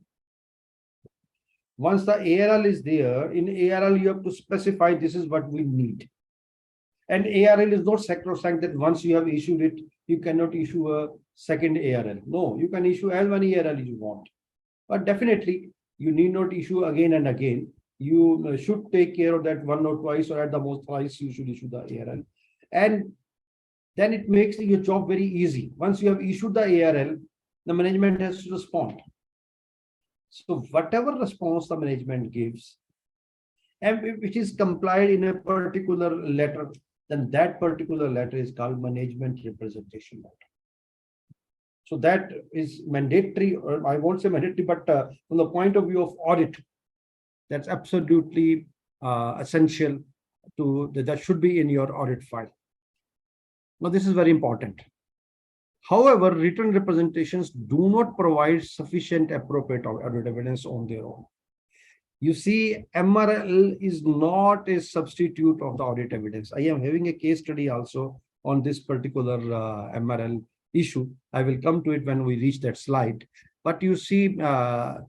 [SPEAKER 3] Once the ARL is there, in ARL you have to specify this is what we need. And ARL is not sacrosanct that once you have issued it, you cannot issue a second ARL. No, you can issue as many ARL as you want. But definitely, you need not issue again and again. You should take care of that one or twice, or at the most thrice, you should issue the ARL. And then it makes your job very easy. Once you have issued the ARL, the management has to respond. So whatever response the management gives, and if it is complied in a particular letter, then that particular letter is called management representation letter. So that is mandatory, or I won't say mandatory, but from the point of view of audit, that's absolutely essential to that should be in your audit file. Now, this is very important. However, written representations do not provide sufficient appropriate audit evidence on their own. You see, MRL is not a substitute of the audit evidence. I am having a case study also on this particular MRL issue. I will come to it when we reach that slide. But you see, the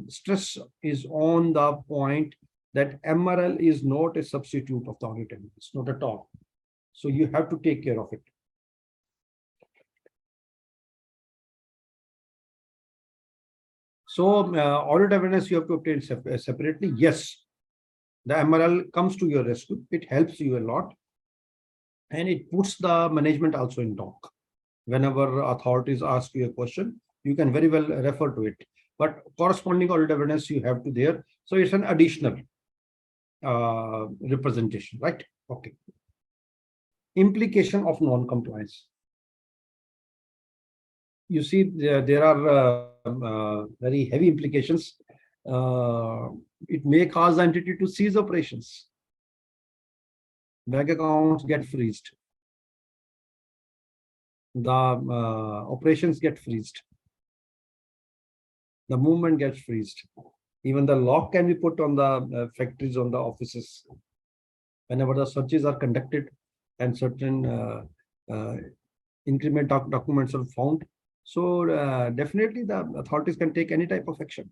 [SPEAKER 3] stress is on the point that MRL is not a substitute of the audit evidence, not at all. So you have to take care of it. So audit evidence you have to obtain separately. Yes, the MRL comes to your rescue. It helps you a lot. And it puts the management also in dock. Whenever authorities ask you a question, you can very well refer to it. But corresponding audit evidence you have to there. So it's an additional representation, right? Okay. Implication of non-compliance. You see, there are very heavy implications. It may cause the entity to cease operations. Bank accounts get freezed. The operations get freezed. The movement gets freezed. Even the lock can be put on the factories, on the offices. Whenever the searches are conducted and certain increment documents are found. So definitely the authorities can take any type of action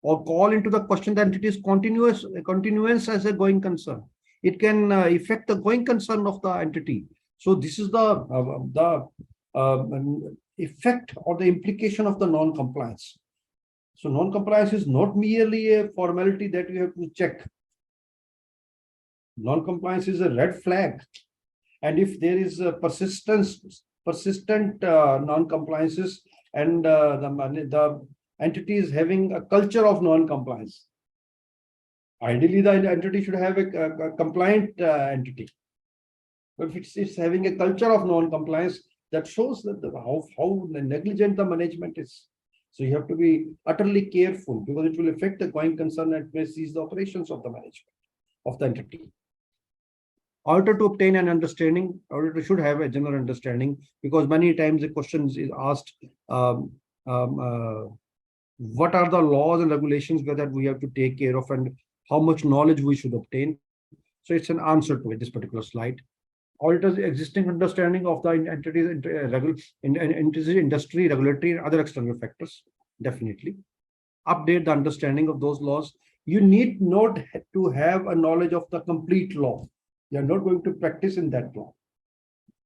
[SPEAKER 3] or call into the question that it is continuance as a going concern. It can affect the going concern of the entity. So this is the effect or the implication of the non-compliance. So non-compliance is not merely a formality that you have to check. Non-compliance is a red flag. And if there is a persistent non-compliances and the entity is having a culture of non-compliance, ideally the entity should have a compliant entity. But if it's having a culture of non-compliance, that shows that how negligent the management is. So you have to be utterly careful because it will affect the going concern and may cease the operations of the management of the entity. Auditor to obtain an understanding, auditor should have a general understanding because many times the question is asked, what are the laws and regulations that we have to take care of and how much knowledge we should obtain. So it's an answer to it, this particular slide. Auditor's existing understanding of the entities, industry, regulatory, and other external factors, definitely. Update the understanding of those laws. You need not to have a knowledge of the complete law. You are not going to practice in that law.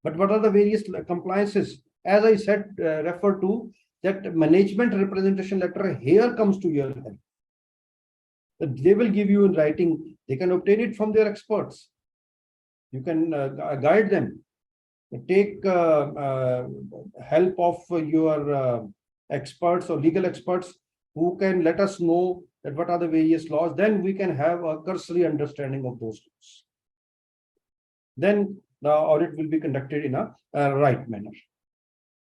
[SPEAKER 3] But what are the various compliances? As I said, refer to that management representation letter here comes to your help. They will give you in writing. They can obtain it from their experts. You can guide them. Take help of your experts or legal experts who can let us know that what are the various laws. Then we can have a cursory understanding of those laws. Then the audit will be conducted in a right manner.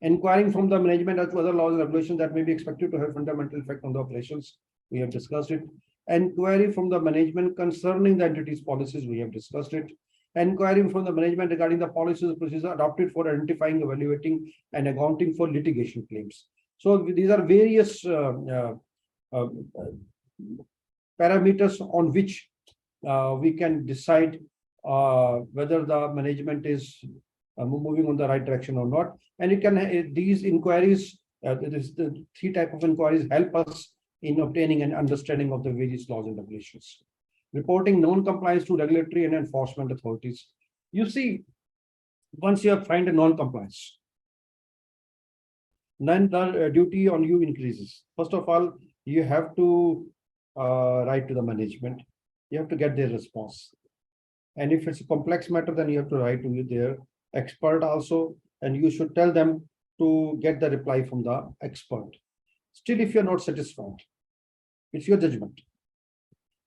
[SPEAKER 3] Inquiring from the management as to other laws and regulations that may be expected to have fundamental effect on the operations. We have discussed it. Inquiry from the management concerning the entity's policies. We have discussed it. Inquiring from the management regarding the policies and procedures adopted for identifying, evaluating, and accounting for litigation claims. So these are various parameters on which we can decide whether the management is moving on the right direction or not. And it can these inquiries, the 3 types of inquiries help us in obtaining an understanding of the various laws and regulations. Reporting non-compliance to regulatory and enforcement authorities. You see, once you have found a non-compliance, then the duty on you increases. First of all, you have to write to the management. You have to get their response. And if it's a complex matter, then you have to write to their expert also, and you should tell them to get the reply from the expert. Still, if you're not satisfied, it's your judgment.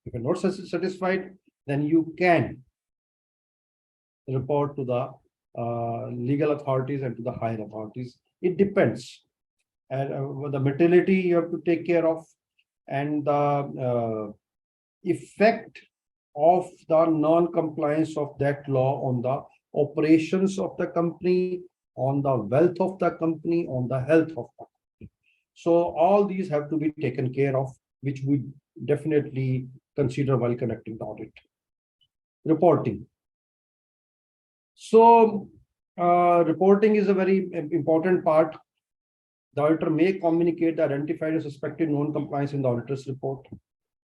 [SPEAKER 3] If you're not satisfied, then you can report to the legal authorities and to the higher authorities. It depends. And the materiality you have to take care of, and the effect of the non-compliance of that law on the operations of the company, on the wealth of the company, on the health of the company. So all these have to be taken care of, which we definitely consider while conducting the audit. Reporting. So reporting is a very important part. The auditor may communicate the identified or suspected non-compliance in the auditor's report.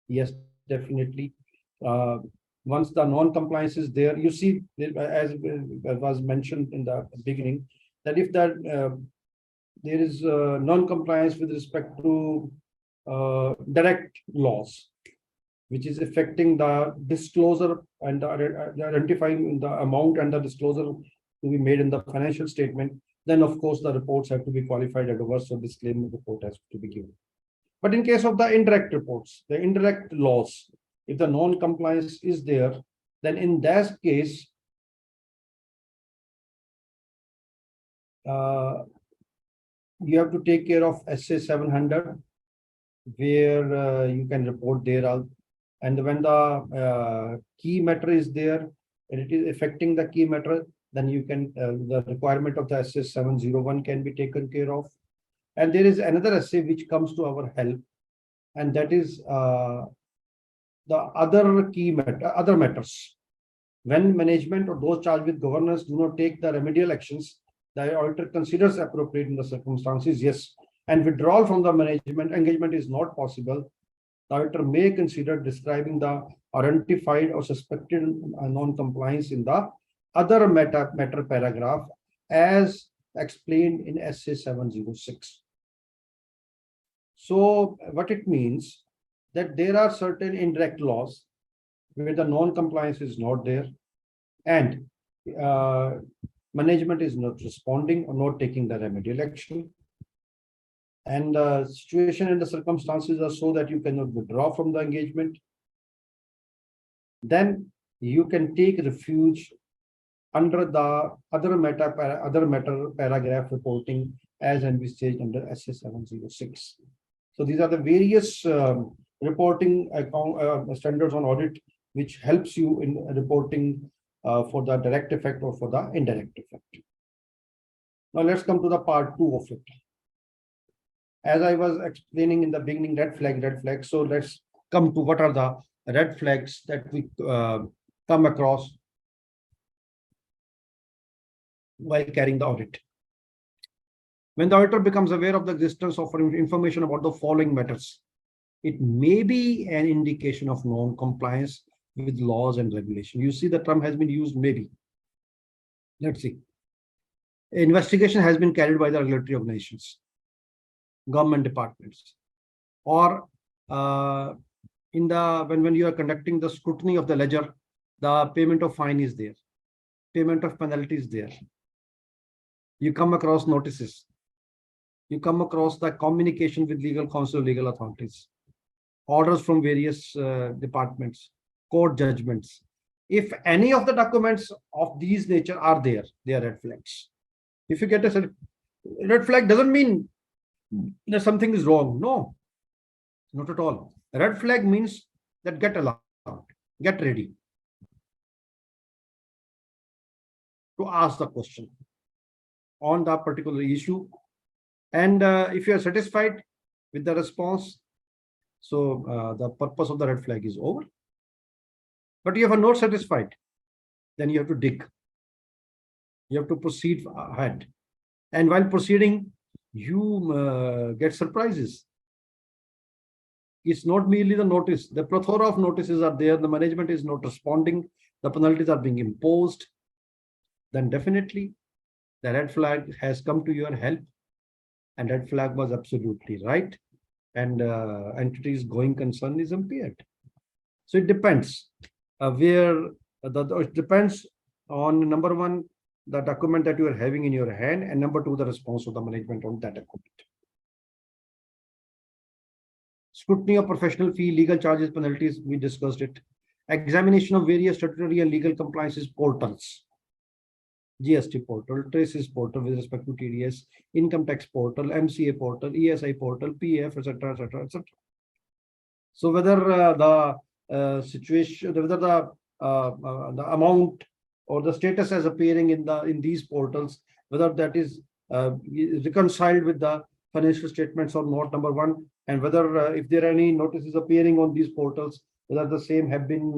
[SPEAKER 3] Yes, definitely. Once the non-compliance is there, you see, as was mentioned in the beginning, that if that there is non-compliance with respect to direct laws, which is affecting the disclosure and the identifying the amount and the disclosure to be made in the financial statement, then of course the reports have to be qualified adverse, so disclaimer report has to be given. But in case of the indirect reports, the indirect laws, if the non-compliance is there, then in that case, you have to take care of SA-700, where you can report there out. And when the key matter is there and it is affecting the key matter, then you can the requirement of the SA-701 can be taken care of. And there is another SA which comes to our help, and that is the other key matter, other matters. When management or those charged with governance do not take the remedial actions the auditor considers appropriate in the circumstances, yes, and withdrawal from the management engagement is not possible, the auditor may consider describing the identified or suspected non-compliance in the other matter paragraph as explained in SA-706. So what it means that there are certain indirect laws where the non-compliance is not there and management is not responding or not taking the remedial action. And the situation and the circumstances are so that you cannot withdraw from the engagement. Then you can take refuge under the other matter paragraph reporting as envisaged under SA-706. So these are the various reporting standards on audit which helps you in reporting for the direct effect or for the indirect effect. Now let's come to the part 2 of it. As I was explaining in the beginning, red flag. So let's come to what are the red flags that we come across while carrying the audit. When the auditor becomes aware of the existence of information about the following matters, it may be an indication of non-compliance with laws and regulations. You see the term has been used maybe. Let's see. Investigation has been carried by the regulatory organizations, government departments, or in the when you are conducting the scrutiny of the ledger, the payment of fine is there, payment of penalty is there. You come across notices. You come across the communication with legal counsel, legal authorities, orders from various departments, court judgments. If any of the documents of these nature are there, they are red flags. If you get a red flag, doesn't mean that something is wrong. No, not at all. A red flag means that get allowed, get ready to ask the question on that particular issue. And if you are satisfied with the response, So the purpose of the red flag is over. But if you are not satisfied, then you have to dig. You have to proceed ahead. And while proceeding, you get surprises. It's not merely the notice. The plethora of notices are there. The management is not responding. The penalties are being imposed. Then definitely the red flag has come to your help. And red flag was absolutely right. And entity's going concern is impaired. So it depends it depends on number one, the document that you are having in your hand, and number two, the response of the management on that document. Scrutiny of professional fee, legal charges, penalties, we discussed it. Examination of various statutory and legal compliances portals. GST portal, traces portal with respect to TDS, income tax portal, MCA portal, ESI portal, PF, etc., etc., etc. So whether the situation, whether the amount or the status as appearing in these portals, whether that is reconciled with the financial statements or not, number one, and whether if there are any notices appearing on these portals, whether the same have been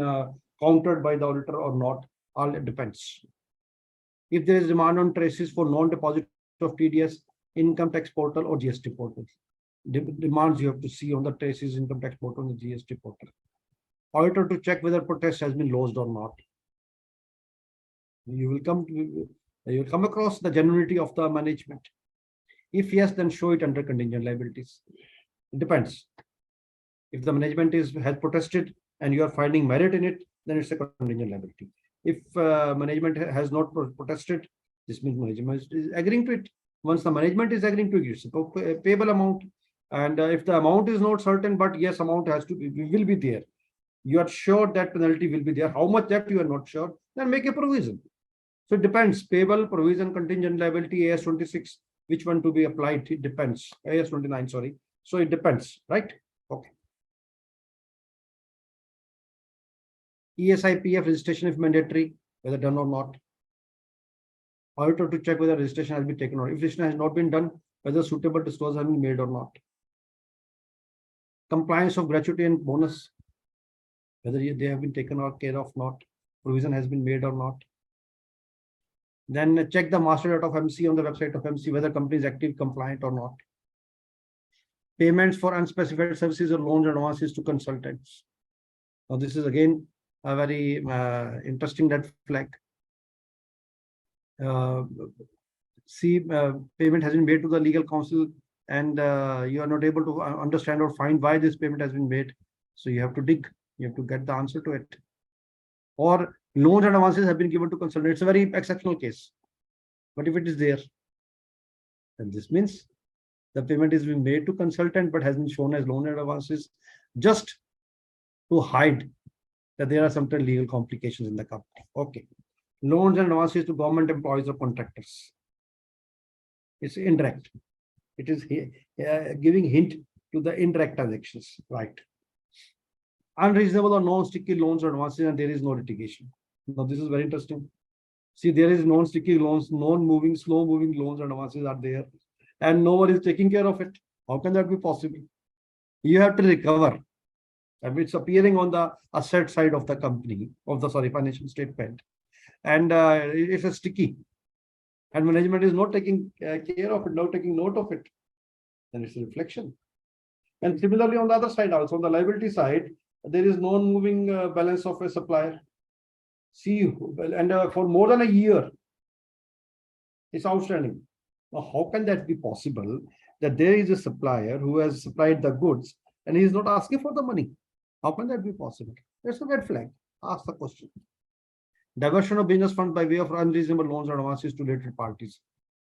[SPEAKER 3] countered by the auditor or not, all it depends. If there is demand on traces for non-deposit of TDS, income tax portal or GST portal, demands you have to see on the traces, income tax portal and the GST portal. Auditor to check whether protest has been lodged or not. You will come across the genuinity of the management. If yes, then show it under contingent liabilities. It depends. If the management has protested and you are finding merit in it, then it's a contingent liability. If management has not protested, this means management is agreeing to it. Once the management is agreeing to it, it's a payable amount. And if the amount is not certain, but yes, amount has to be, will be there. You are sure that penalty will be there. How much that you are not sure, then make a provision. So it depends. Payable, provision, contingent liability, AS-26, which one to be applied? It depends. AS-29, sorry. So it depends, right? Okay. ESI, PF registration if mandatory, whether done or not. Auditor to check whether registration has been taken or if registration has not been done, whether suitable disclosure has been made or not. Compliance of gratuity and bonus, whether they have been taken or care of not, provision has been made or not. Then check the master data of MC on the website of MC, whether company is active, compliant or not. Payments for unspecified services or loans and advances to consultants. Now this is again a very interesting red flag. Payment has been made to the legal counsel and you are not able to understand or find why this payment has been made. So you have to dig, you have to get the answer to it. Or loans and advances have been given to consultants. It's a very exceptional case. But if it is there, then this means the payment is being made to consultant, but has been shown as loan and advances just to hide that there are some legal complications in the company. Okay. Loans and advances to government employees or contractors. It's indirect. It is giving hint to the indirect transactions, right? Unreasonable or non-sticky loans or advances, and there is no litigation. Now, this is very interesting. See, there is non-sticky loans, non-moving, slow-moving loans and advances are there, and no one is taking care of it. How can that be possible? You have to recover. And it's appearing on the asset side of the company, of the financial statement, and it's a sticky. And management is not taking care of it, not taking note of it. Then it's a reflection. And similarly, on the other side, also on the liability side, there is non-moving balance of a supplier. See, and for more than a year, it's outstanding. Now, how can that be possible that there is a supplier who has supplied the goods and he is not asking for the money? How can that be possible? That's a red flag. Ask the question. Diversion of business funds by way of unreasonable loans or advances to related parties.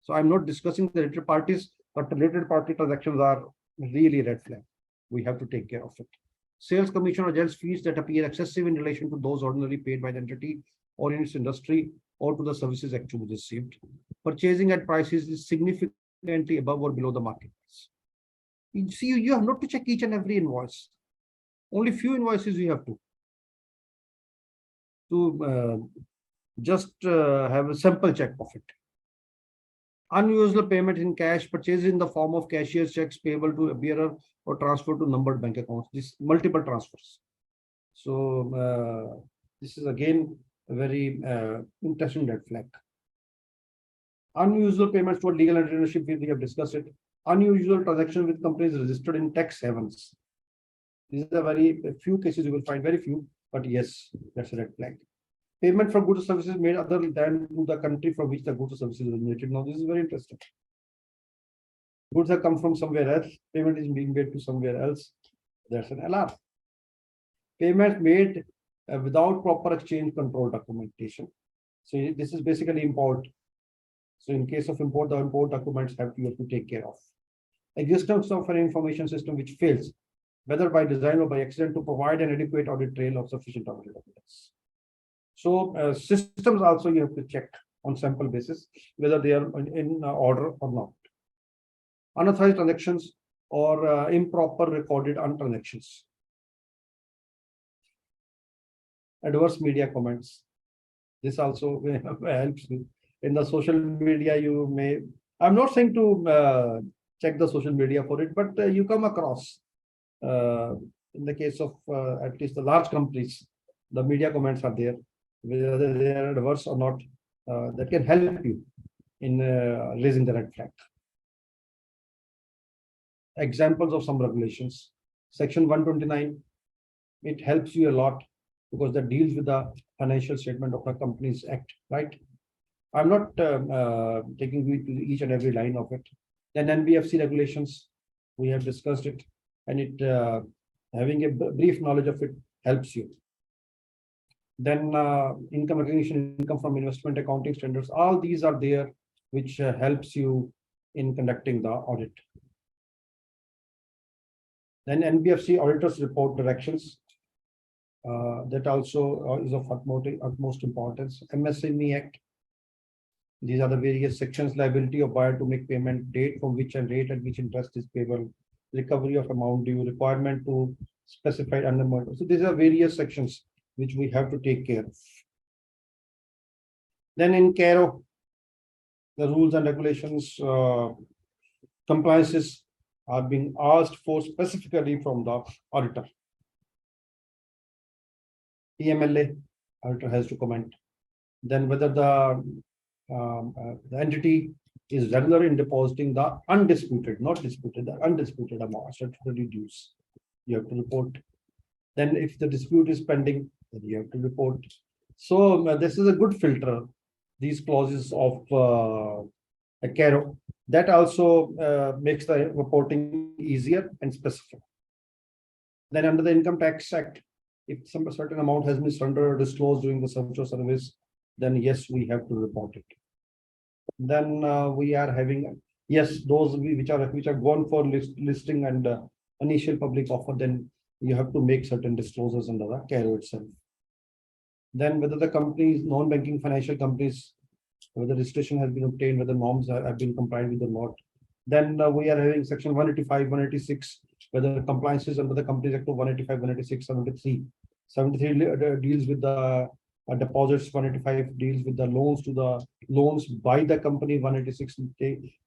[SPEAKER 3] So I'm not discussing the related parties, but the related party transactions are really red flag. We have to take care of it. Sales commission or agents fees that appear excessive in relation to those ordinarily paid by the entity or in its industry or to the services actually received. Purchasing at prices is significantly above or below the market price. You see, you have not to check each and every invoice. Only few invoices you have to just have a sample check of it. Unusual payment in cash, purchase in the form of cashier's checks payable to a bearer or transfer to numbered bank accounts. This multiple transfers. So this is again a very interesting red flag. Unusual payments toward legal entrepreneurship, we have discussed it. Unusual transactions with companies registered in tax havens. These are very few cases you will find, very few, but yes, that's a red flag. Payment for goods or services made other than to the country from which the goods or services originated. Now, this is very interesting. Goods have come from somewhere else, payment is being made to somewhere else. That's an alarm. Payment made without proper exchange control documentation. So this is basically import. So in case of import, the import documents you have to take care of. Existence of an information system which fails, whether by design or by accident, to provide an adequate audit trail of sufficient audit documents. So systems also you have to check on sample basis whether they are in order or not. Unauthorized transactions or improper recorded on transactions. Adverse media comments. This also helps you. In the social media, you may, I'm not saying to check the social media for it, but you come across, in the case of at least the large companies, the media comments are there, whether they are adverse or not, that can help you in raising the red flag. Examples of some regulations. Section 129, it helps you a lot because that deals with the financial statement of the Companies Act, right? I'm not taking you to each and every line of it. Then NBFC regulations, we have discussed it, and it having a brief knowledge of it helps you. Then income recognition, income from investment accounting standards, all these are there, which helps you in conducting the audit. Then NBFC auditors report directions. That also is of utmost importance. MSME Act. These are the various sections: liability of buyer to make payment, date from which and rate at which interest is payable, recovery of amount due, requirement to specify under. So these are various sections which we have to take care of. Then in CARO, the rules and regulations, compliances are being asked for specifically from the auditor. EMLA, auditor has to comment. Then whether the entity is regular in depositing the undisputed, not disputed, the undisputed amount, statutory dues, you have to report. Then if the dispute is pending, then you have to report. So this is a good filter, these clauses of CARO. That also makes the reporting easier and specific. Then under the Income Tax Act, if some certain amount has been surrendered or disclosed during the search or service, then yes, we have to report it. Then we are having, yes, those which are gone for listing and initial public offer, then you have to make certain disclosures under the CARO itself. Then whether the companies, non-banking financial companies, whether registration has been obtained, whether norms have been complied with or not. Then we are having section 185, 186, whether compliances under the Companies Act of 185, 186, 73. 73 deals with the deposits, 185 deals with the loans to the loans by the company, 186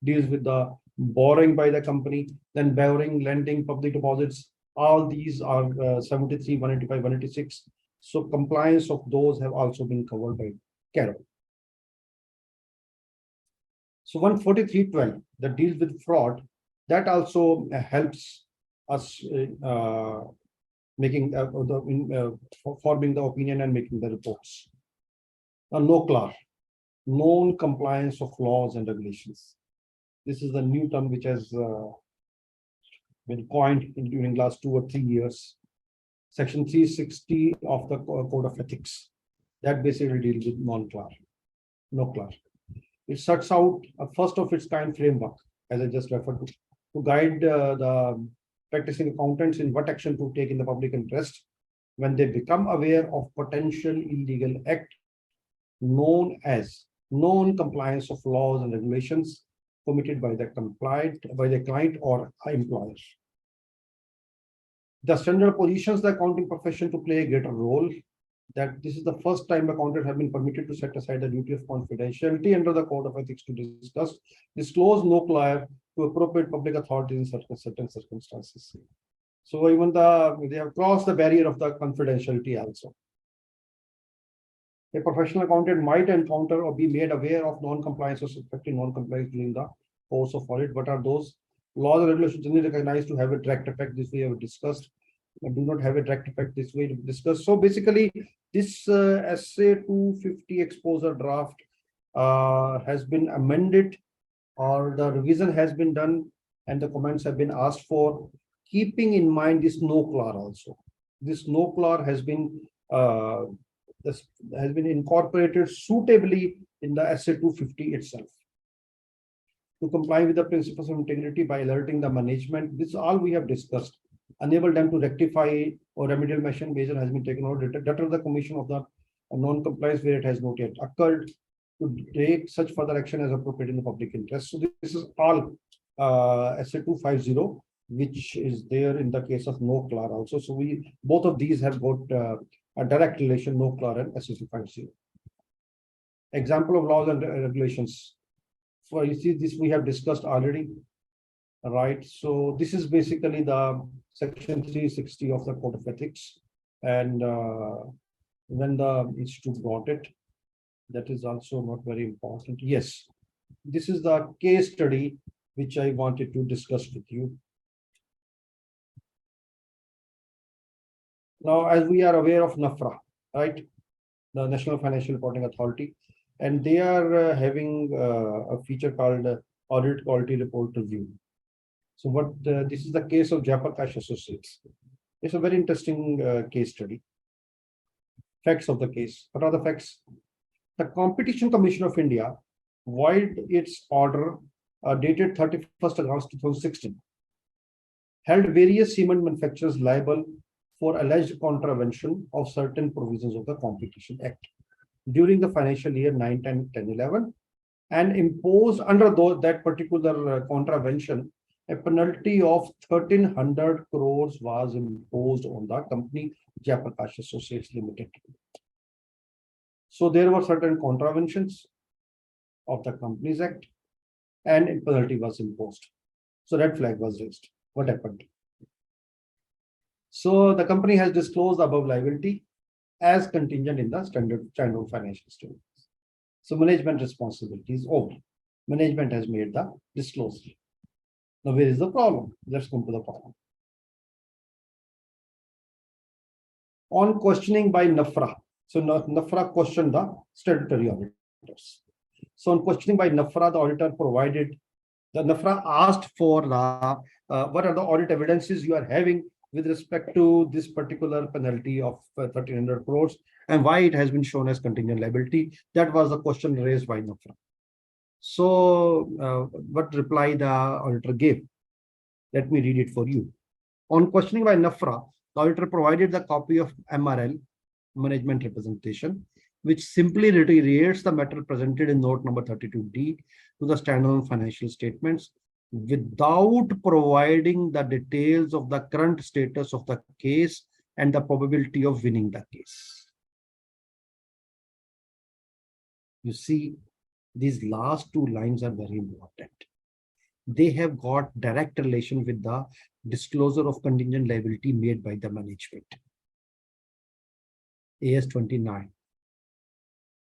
[SPEAKER 3] deals with the borrowing by the company, then borrowing, lending, public deposits. All these are 73, 185, 186. So compliance of those have also been covered by CARO. So 143.12 that deals with fraud, that also helps us making forming the opinion and making the reports. Now, NOCLAR, non-compliance of laws and regulations. This is the new term which has been coined during last 2 or 3 years. Section 360 of the Code of Ethics, that basically deals with NOCLAR. It sets out a first of its kind framework, as I just referred to guide the practicing accountants in what action to take in the public interest when they become aware of potential illegal act known as non-compliance of laws and regulations committed by the client or employer. The standard positions the accounting profession to play a greater role that this is the first time accountant have been permitted to set aside the duty of confidentiality under the Code of Ethics to disclose no client to appropriate public authorities in certain circumstances. So even they have crossed the barrier of the confidentiality also. A professional accountant might encounter or be made aware of non-compliance or suspected non-compliance during the course of audit. What are those? Laws and regulations generally recognized to have a direct effect. This we have discussed. Do not have a direct effect. This way to discuss. So basically, this SA-250 exposure draft has been amended, or the revision has been done, and the comments have been asked for, keeping in mind this no clause also. This no clause has been incorporated suitably in the SA-250 itself. To comply with the principles of integrity by alerting the management, this is all we have discussed. Enable them to rectify or remedial measure has been taken over. Deter the commission of the non-compliance where it has not yet occurred, to take such further action as appropriate in the public interest. So this is all SA-250, which is there in the case of no clause also. So both of these have got a direct relation, no clause and SA-250. Example of laws and regulations. So you see this we have discussed already, right? So this is basically the section 360 of the Code of Ethics, and when the institute got it, that is also not very important. Yes, this is the case study which I wanted to discuss with you. Now, as we are aware of NAFRA, right, the National Financial Reporting Authority, and they are having a feature called Audit Quality Report Review. So this is the case of Jayaprakash Associates. It's a very interesting case study. Facts of the case. What are the facts? The Competition Commission of India, void its order dated 31st August 2016, held various cement manufacturers liable for alleged contravention of certain provisions of the Competition Act during the financial year 9, 10, 11, and imposed under that particular contravention, a penalty of 1,300 crores was imposed on the company Jayaprakash Associates Limited. So there were certain contraventions of the Companies Act, and a penalty was imposed. So red flag was raised. What happened? So the company has disclosed above liability as contingent in the standard financial statements. So management responsibility is over. Management has made the disclosure. Now, where is the problem? Let's come to the problem. On questioning by NAFRA. So NAFRA questioned the statutory auditors. So on questioning by NAFRA, the auditor provided, the NAFRA asked for the what are the audit evidences you are having with respect to this particular penalty of 1,300 crores and why it has been shown as contingent liability. That was the question raised by NAFRA. So what reply the auditor gave? Let me read it for you. On questioning by NAFRA, the auditor provided the copy of MRL, management representation, which simply reiterates the matter presented in note number 32D to the standalone financial statements without providing the details of the current status of the case and the probability of winning the case. You see, these last two lines are very important. They have got direct relation with the disclosure of contingent liability made by the management. AS 29.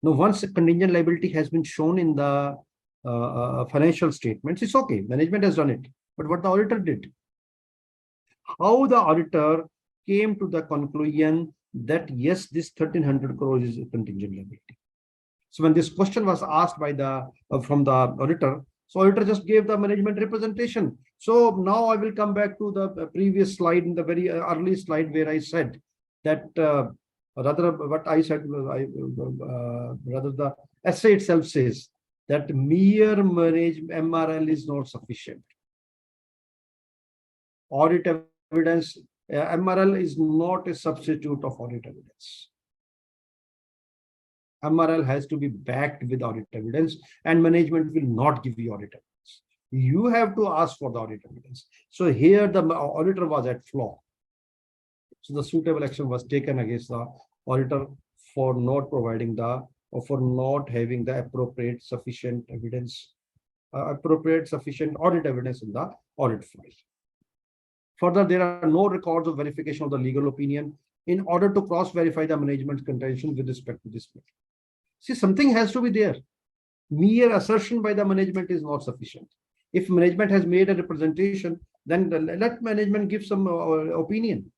[SPEAKER 3] Now, once a contingent liability has been shown in the financial statements, it's okay. Management has done it. But what the auditor did? How the auditor came to the conclusion that yes, this 1,300 crores is a contingent liability. So when this question was asked by from the auditor, so auditor just gave the management representation. So now I will come back to the previous slide, in the very early slide where I said that rather what I said, rather the essay itself says that mere MRL is not sufficient. Audit evidence, MRL is not a substitute of audit evidence. MRL has to be backed with audit evidence, and management will not give you audit evidence. You have to ask for the audit evidence. So here the auditor was at flaw. So the suitable action was taken against the auditor for not providing the or for not having the appropriate sufficient evidence, appropriate sufficient audit evidence in the audit file. Further, there are no records of verification of the legal opinion in order to cross-verify the management's contention with respect to this matter. See, something has to be there. Mere assertion by the management is not sufficient. If management has made a representation, then let management give some opinion.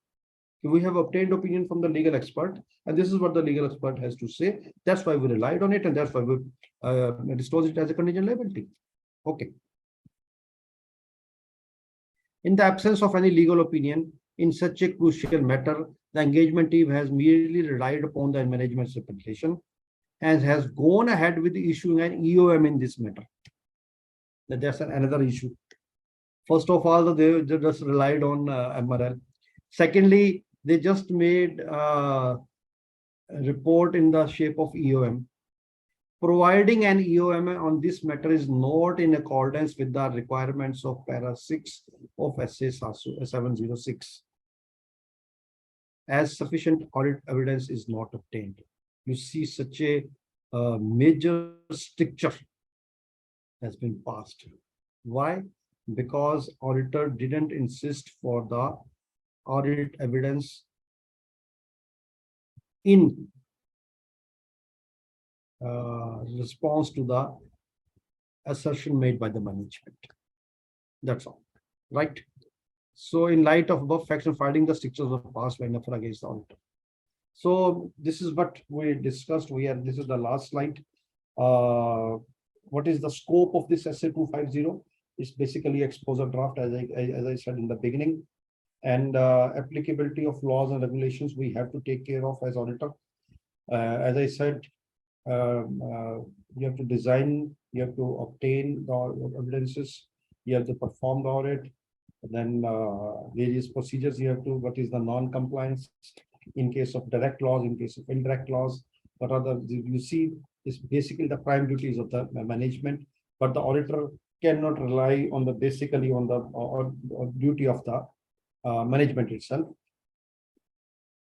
[SPEAKER 3] We have obtained opinion from the legal expert, and this is what the legal expert has to say. That's why we relied on it, and that's why we disclose it as a contingent liability. Okay. In the absence of any legal opinion in such a crucial matter, the engagement team has merely relied upon the management's representation and has gone ahead with issuing an EOM in this matter. That's another issue. First of all, they just relied on MRL. Secondly, they just made a report in the shape of EOM. Providing an EOM on this matter is not in accordance with the requirements of para 6 of SA-250, as sufficient audit evidence is not obtained. You see, such a major stricture has been passed. Why? Because auditor didn't insist for the audit evidence in response to the assertion made by the management. That's all, right? So in light of above facts and finding, the strictures were passed by NFR against the auditor. So this is what we discussed. This is the last slide. What is the scope of this SA-250? It's basically exposure draft, as I said in the beginning, and applicability of laws and regulations we have to take care of as auditor. As I said, you have to design, you have to obtain the evidences, you have to perform the audit, then various procedures you have to, what is the non-compliance in case of direct laws, in case of indirect laws, what are the, you see, is basically the prime duties of the management, but the auditor cannot rely on the basically on the or duty of the management itself.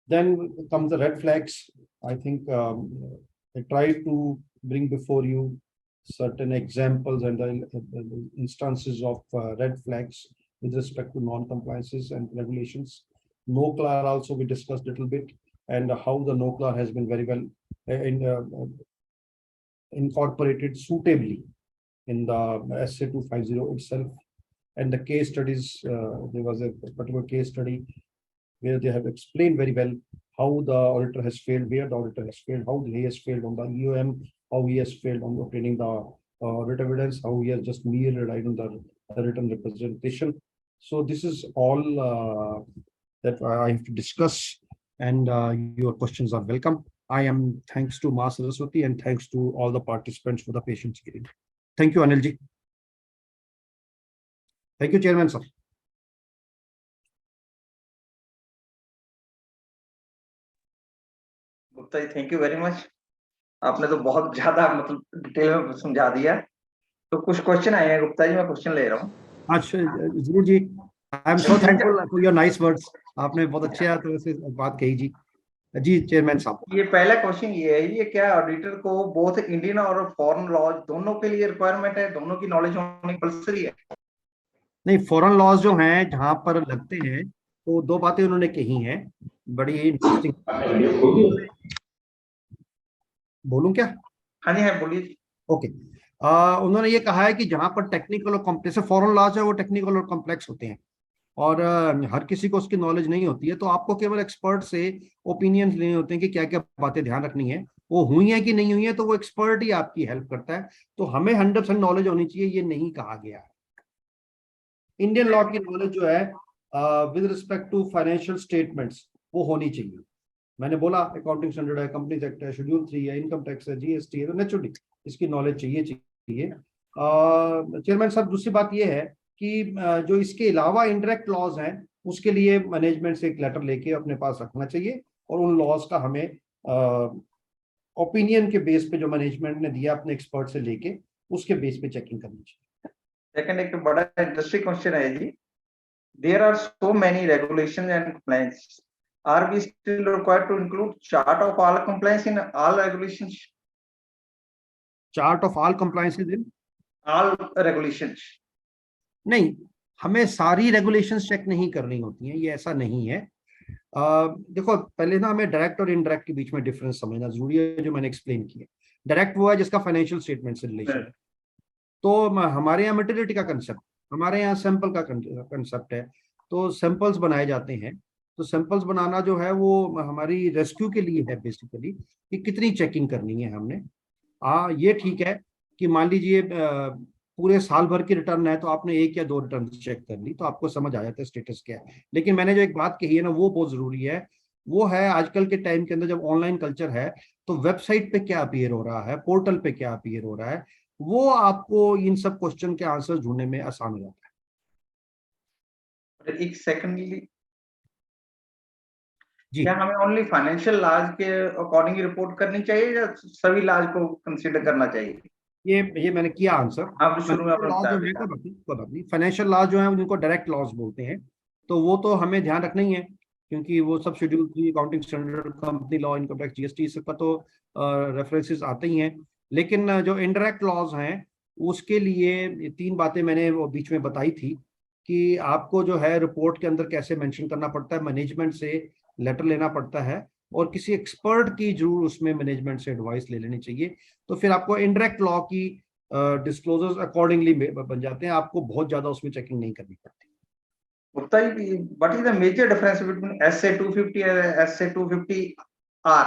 [SPEAKER 3] Then comes the red flags. I think I tried to bring before you certain examples and the instances of red flags with respect to non-compliances and regulations. NOCLAR also we discussed a little bit, and how the NOCLAR has been very well incorporated suitably in the SA-250 itself. And the case studies, there was a particular case study where they have explained very well how the auditor has failed, where the auditor has failed, how he has failed on the EOM, how he has failed on obtaining the audit evidence, how he has just merely relied on the written representation. So this is all that I have to discuss, and your questions are welcome. I am thanks to Ma Saraswati and thanks to all the participants for the patience given. Thank you, Anilji. Thank you, Chairman, sir.
[SPEAKER 2] Gupta ji, thank you very much. आपने तो बहुत ज्यादा मतलब detail में समझा दिया। तो कुछ क्वेश्चन आए हैं गुप्ता जी, मैं क्वेश्चन ले रहा हूँ।
[SPEAKER 3] अच्छा, जरूर जी। I am so thankful for your nice words. आपने बहुत अच्छे तरह से बात कही जी। जी चेयरमैन साहब,
[SPEAKER 2] ये पहला क्वेश्चन ये है, ये क्या ऑडिटर को बोथ इंडियन और फॉरेन लॉज दोनों के लिए रिक्वायरमेंट है, दोनों की नॉलेज होनी कंपल्सरी है?
[SPEAKER 3] नहीं, फॉरेन लॉज जो हैं जहां पर लगते हैं तो दो बातें उन्होंने कही हैं बड़ी इंटरेस्टिंग। बोलूं क्या?
[SPEAKER 2] हाँ जी, हाँ बोलिए।
[SPEAKER 3] ओके, उन्होंने ये कहा है कि जहां पर टेक्निकल और कॉम्प्लेक्स फॉरेन लॉज है वो टेक्निकल और कॉम्प्लेक्स होते हैं और हर किसी को उसकी नॉलेज नहीं होती है, तो आपको केवल एक्सपर्ट से ओपिनियंस लेने होते हैं कि क्या क्या बातें ध्यान रखनी है, वो हुई है कि नहीं हुई है, तो वो एक्सपर्ट ही आपकी हेल्प करता है। तो हमें 100% नॉलेज होनी चाहिए, ये नहीं कहा गया है। इंडियन लॉ की नॉलेज जो है with respect to financial statements वो होनी चाहिए। मैंने बोला अकाउंटिंग स्टैंडर्ड है, कंपनीज एक्ट है, शेड्यूल 3 है, इनकम टैक्स है, जीएसटी है, तो नेचुरली इसकी नॉलेज चाहिए। चेयरमैन साहब, दूसरी बात ये है कि जो इसके अलावा इनडायरेक्ट लॉज हैं उसके लिए मैनेजमेंट से एक लेटर लेके अपने पास रखना चाहिए और उन लॉज का हमें ओपिनियन के बेस पे जो मैनेजमेंट ने दिया अपने एक्सपर्ट से लेके उसके बेस पे चेकिंग करनी चाहिए।
[SPEAKER 2] सेकंड, एक बड़ा इंटरेस्टिंग क्वेश्चन है जी, there are so many regulations and compliance, Are we still required to include chart of all compliance in all regulations?
[SPEAKER 3] Chart of all compliances in
[SPEAKER 2] All regulations.
[SPEAKER 3] नहीं, हमें सारी regulations check नहीं करनी होती हैं, ये ऐसा नहीं है। देखो पहले ना हमें डायरेक्ट और इनडायरेक्ट के बीच में डिफरेंस समझना जरूरी है, जो मैंने एक्सप्लेन किया। डायरेक्ट वो है जिसका फाइनेंशियल स्टेटमेंट से रिलेशन, तो हमारे यहाँ मटेरियलिटी का कंसेप्ट, हमारे यहाँ सैंपल का कंसेप्ट है, तो सैंपल्स बनाए जाते हैं। तो सैंपल्स बनाना जो है वो हमारी रेस्क्यू के लिए है बेसिकली, कि कितनी चेकिंग करनी है हमने। ये ठीक है कि मान लीजिए पूरे साल भर की रिटर्न है तो आपने 1 या 2 रिटर्न चेक कर ली तो आपको समझ आ जाता है स्टेटस क्या है। लेकिन मैंने जो एक बात कही है ना, वो बहुत जरूरी है, वो है आजकल के टाइम के अंदर जब ऑनलाइन कल्चर है, तो वेबसाइट पे क्या अपीयर हो रहा है, पोर्टल पे क्या अपीयर हो रहा है, वो आपको इन सब क्वेश्चन के आंसर ढूंढने में आसान हो जाता है।
[SPEAKER 2] एक सेकेंडली,
[SPEAKER 3] जी,
[SPEAKER 2] क्या हमें ओनली फाइनेंशियल लॉज के अकॉर्डिंग रिपोर्ट करनी चाहिए या सभी लॉज को कंसीडर करना चाहिए?
[SPEAKER 3] ये मैंने किया आंसर।
[SPEAKER 2] आप शुरू में आपने
[SPEAKER 3] लॉज जो है कोई बात नहीं, फाइनेंशियल लॉज जो है उनको डायरेक्ट लॉज बोलते हैं, तो वो तो हमें ध्यान रखना ही है, क्योंकि वो सब schedule 3 accounting standard, company law, income tax, GST, सबका तो रेफरेंसेस आते ही हैं। लेकिन जो इनडायरेक्ट लॉज हैं उसके लिए 3 बातें मैंने वो बीच में बताई थी, कि आपको जो है रिपोर्ट के अंदर कैसे मेंशन करना पड़ता है, मैनेजमेंट से लेटर लेना पड़ता है, और किसी एक्सपर्ट की जरूर उसमें मैनेजमेंट से एडवाइस ले लेनी चाहिए। तो फिर आपको इनडायरेक्ट लॉ की डिस्क्लोजर्स अकॉर्डिंगली बन जाते हैं, आपको बहुत ज्यादा उसमें चेकिंग नहीं करनी पड़ती।
[SPEAKER 2] What is the major difference between SA-250 and SA-250R?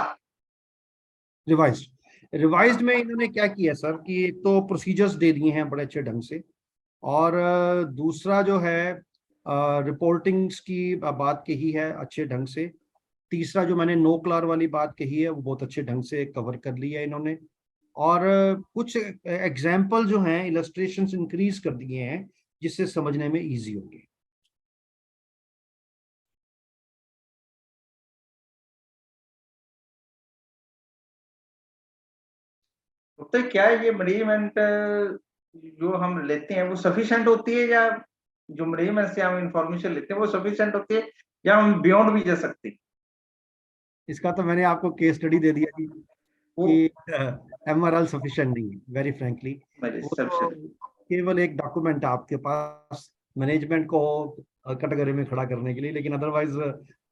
[SPEAKER 3] Revised में इन्होंने क्या किया सर, कि एक तो प्रोसीजर्स दे दिए हैं बड़े अच्छे ढंग से, और दूसरा जो है रिपोर्टिंग्स की बात कही है अच्छे ढंग से, तीसरा जो मैंने नो क्लार वाली बात कही है वो बहुत अच्छे ढंग से कवर कर लिया है इन्होंने, और कुछ एग्जाम्पल जो हैं, इलस्ट्रेशंस इंक्रीज कर दिए हैं जिससे समझने में इजी होगी।
[SPEAKER 2] तो क्या ये मैनेजमेंट जो हम लेते हैं वो सफिशिएंट होती है, या जो मैनेजमेंट से हम इंफॉर्मेशन लेते हैं वो सफिशिएंट होती है, या हम बियॉन्ड भी जा सकते हैं?
[SPEAKER 3] इसका तो मैंने आपको केस स्टडी दे दिया कि एमआरएल सफिशिएंट नहीं है, वेरी फ्रैंकली। वो तो केवल एक डॉक्यूमेंट है आपके पास मैनेजमेंट को कैटेगरी में खड़ा करने के लिए, लेकिन अदरवाइज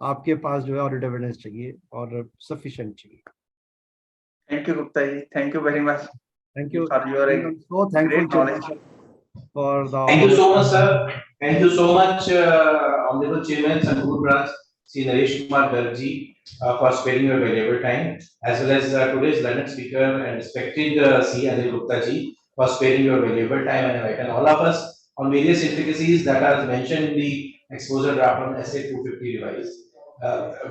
[SPEAKER 3] आपके पास जो है ऑडिट एविडेंस चाहिए और सफिशिएंट चाहिए।
[SPEAKER 2] Thank you, Gupta ji. Thank you very much.
[SPEAKER 3] Thank you.
[SPEAKER 2] For your
[SPEAKER 3] So thankful
[SPEAKER 2] great knowledge.
[SPEAKER 3] for the.
[SPEAKER 1] Thank you so much, sir. Thank you so much, Honorable Chairman Sankur Branch, Sri Naresh Kumar Garg ji, for sparing your valuable time, as well as today's learned speaker and respected Sri Anil Gupta ji, for sparing your valuable time and enlighten all of us on various intricacies that are mentioned in the exposure draft on SA-250 revise.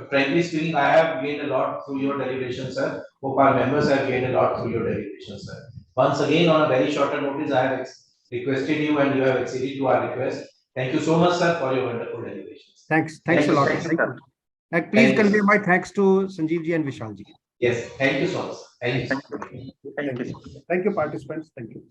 [SPEAKER 1] Frankly speaking, I have gained a lot through your deliberation, sir. Hope our members have gained a lot through your deliberation, sir. Once again, on a very shorter notice, I have requested you and you have acceded to our request. Thank you so much, sir, for your wonderful deliberations.
[SPEAKER 3] Thanks a lot. Thank you. And please convey my thanks to Sanjeev ji and Vishal ji.
[SPEAKER 1] Yes, thank you so much. Thank you.
[SPEAKER 3] Thank you, participants. Thank you.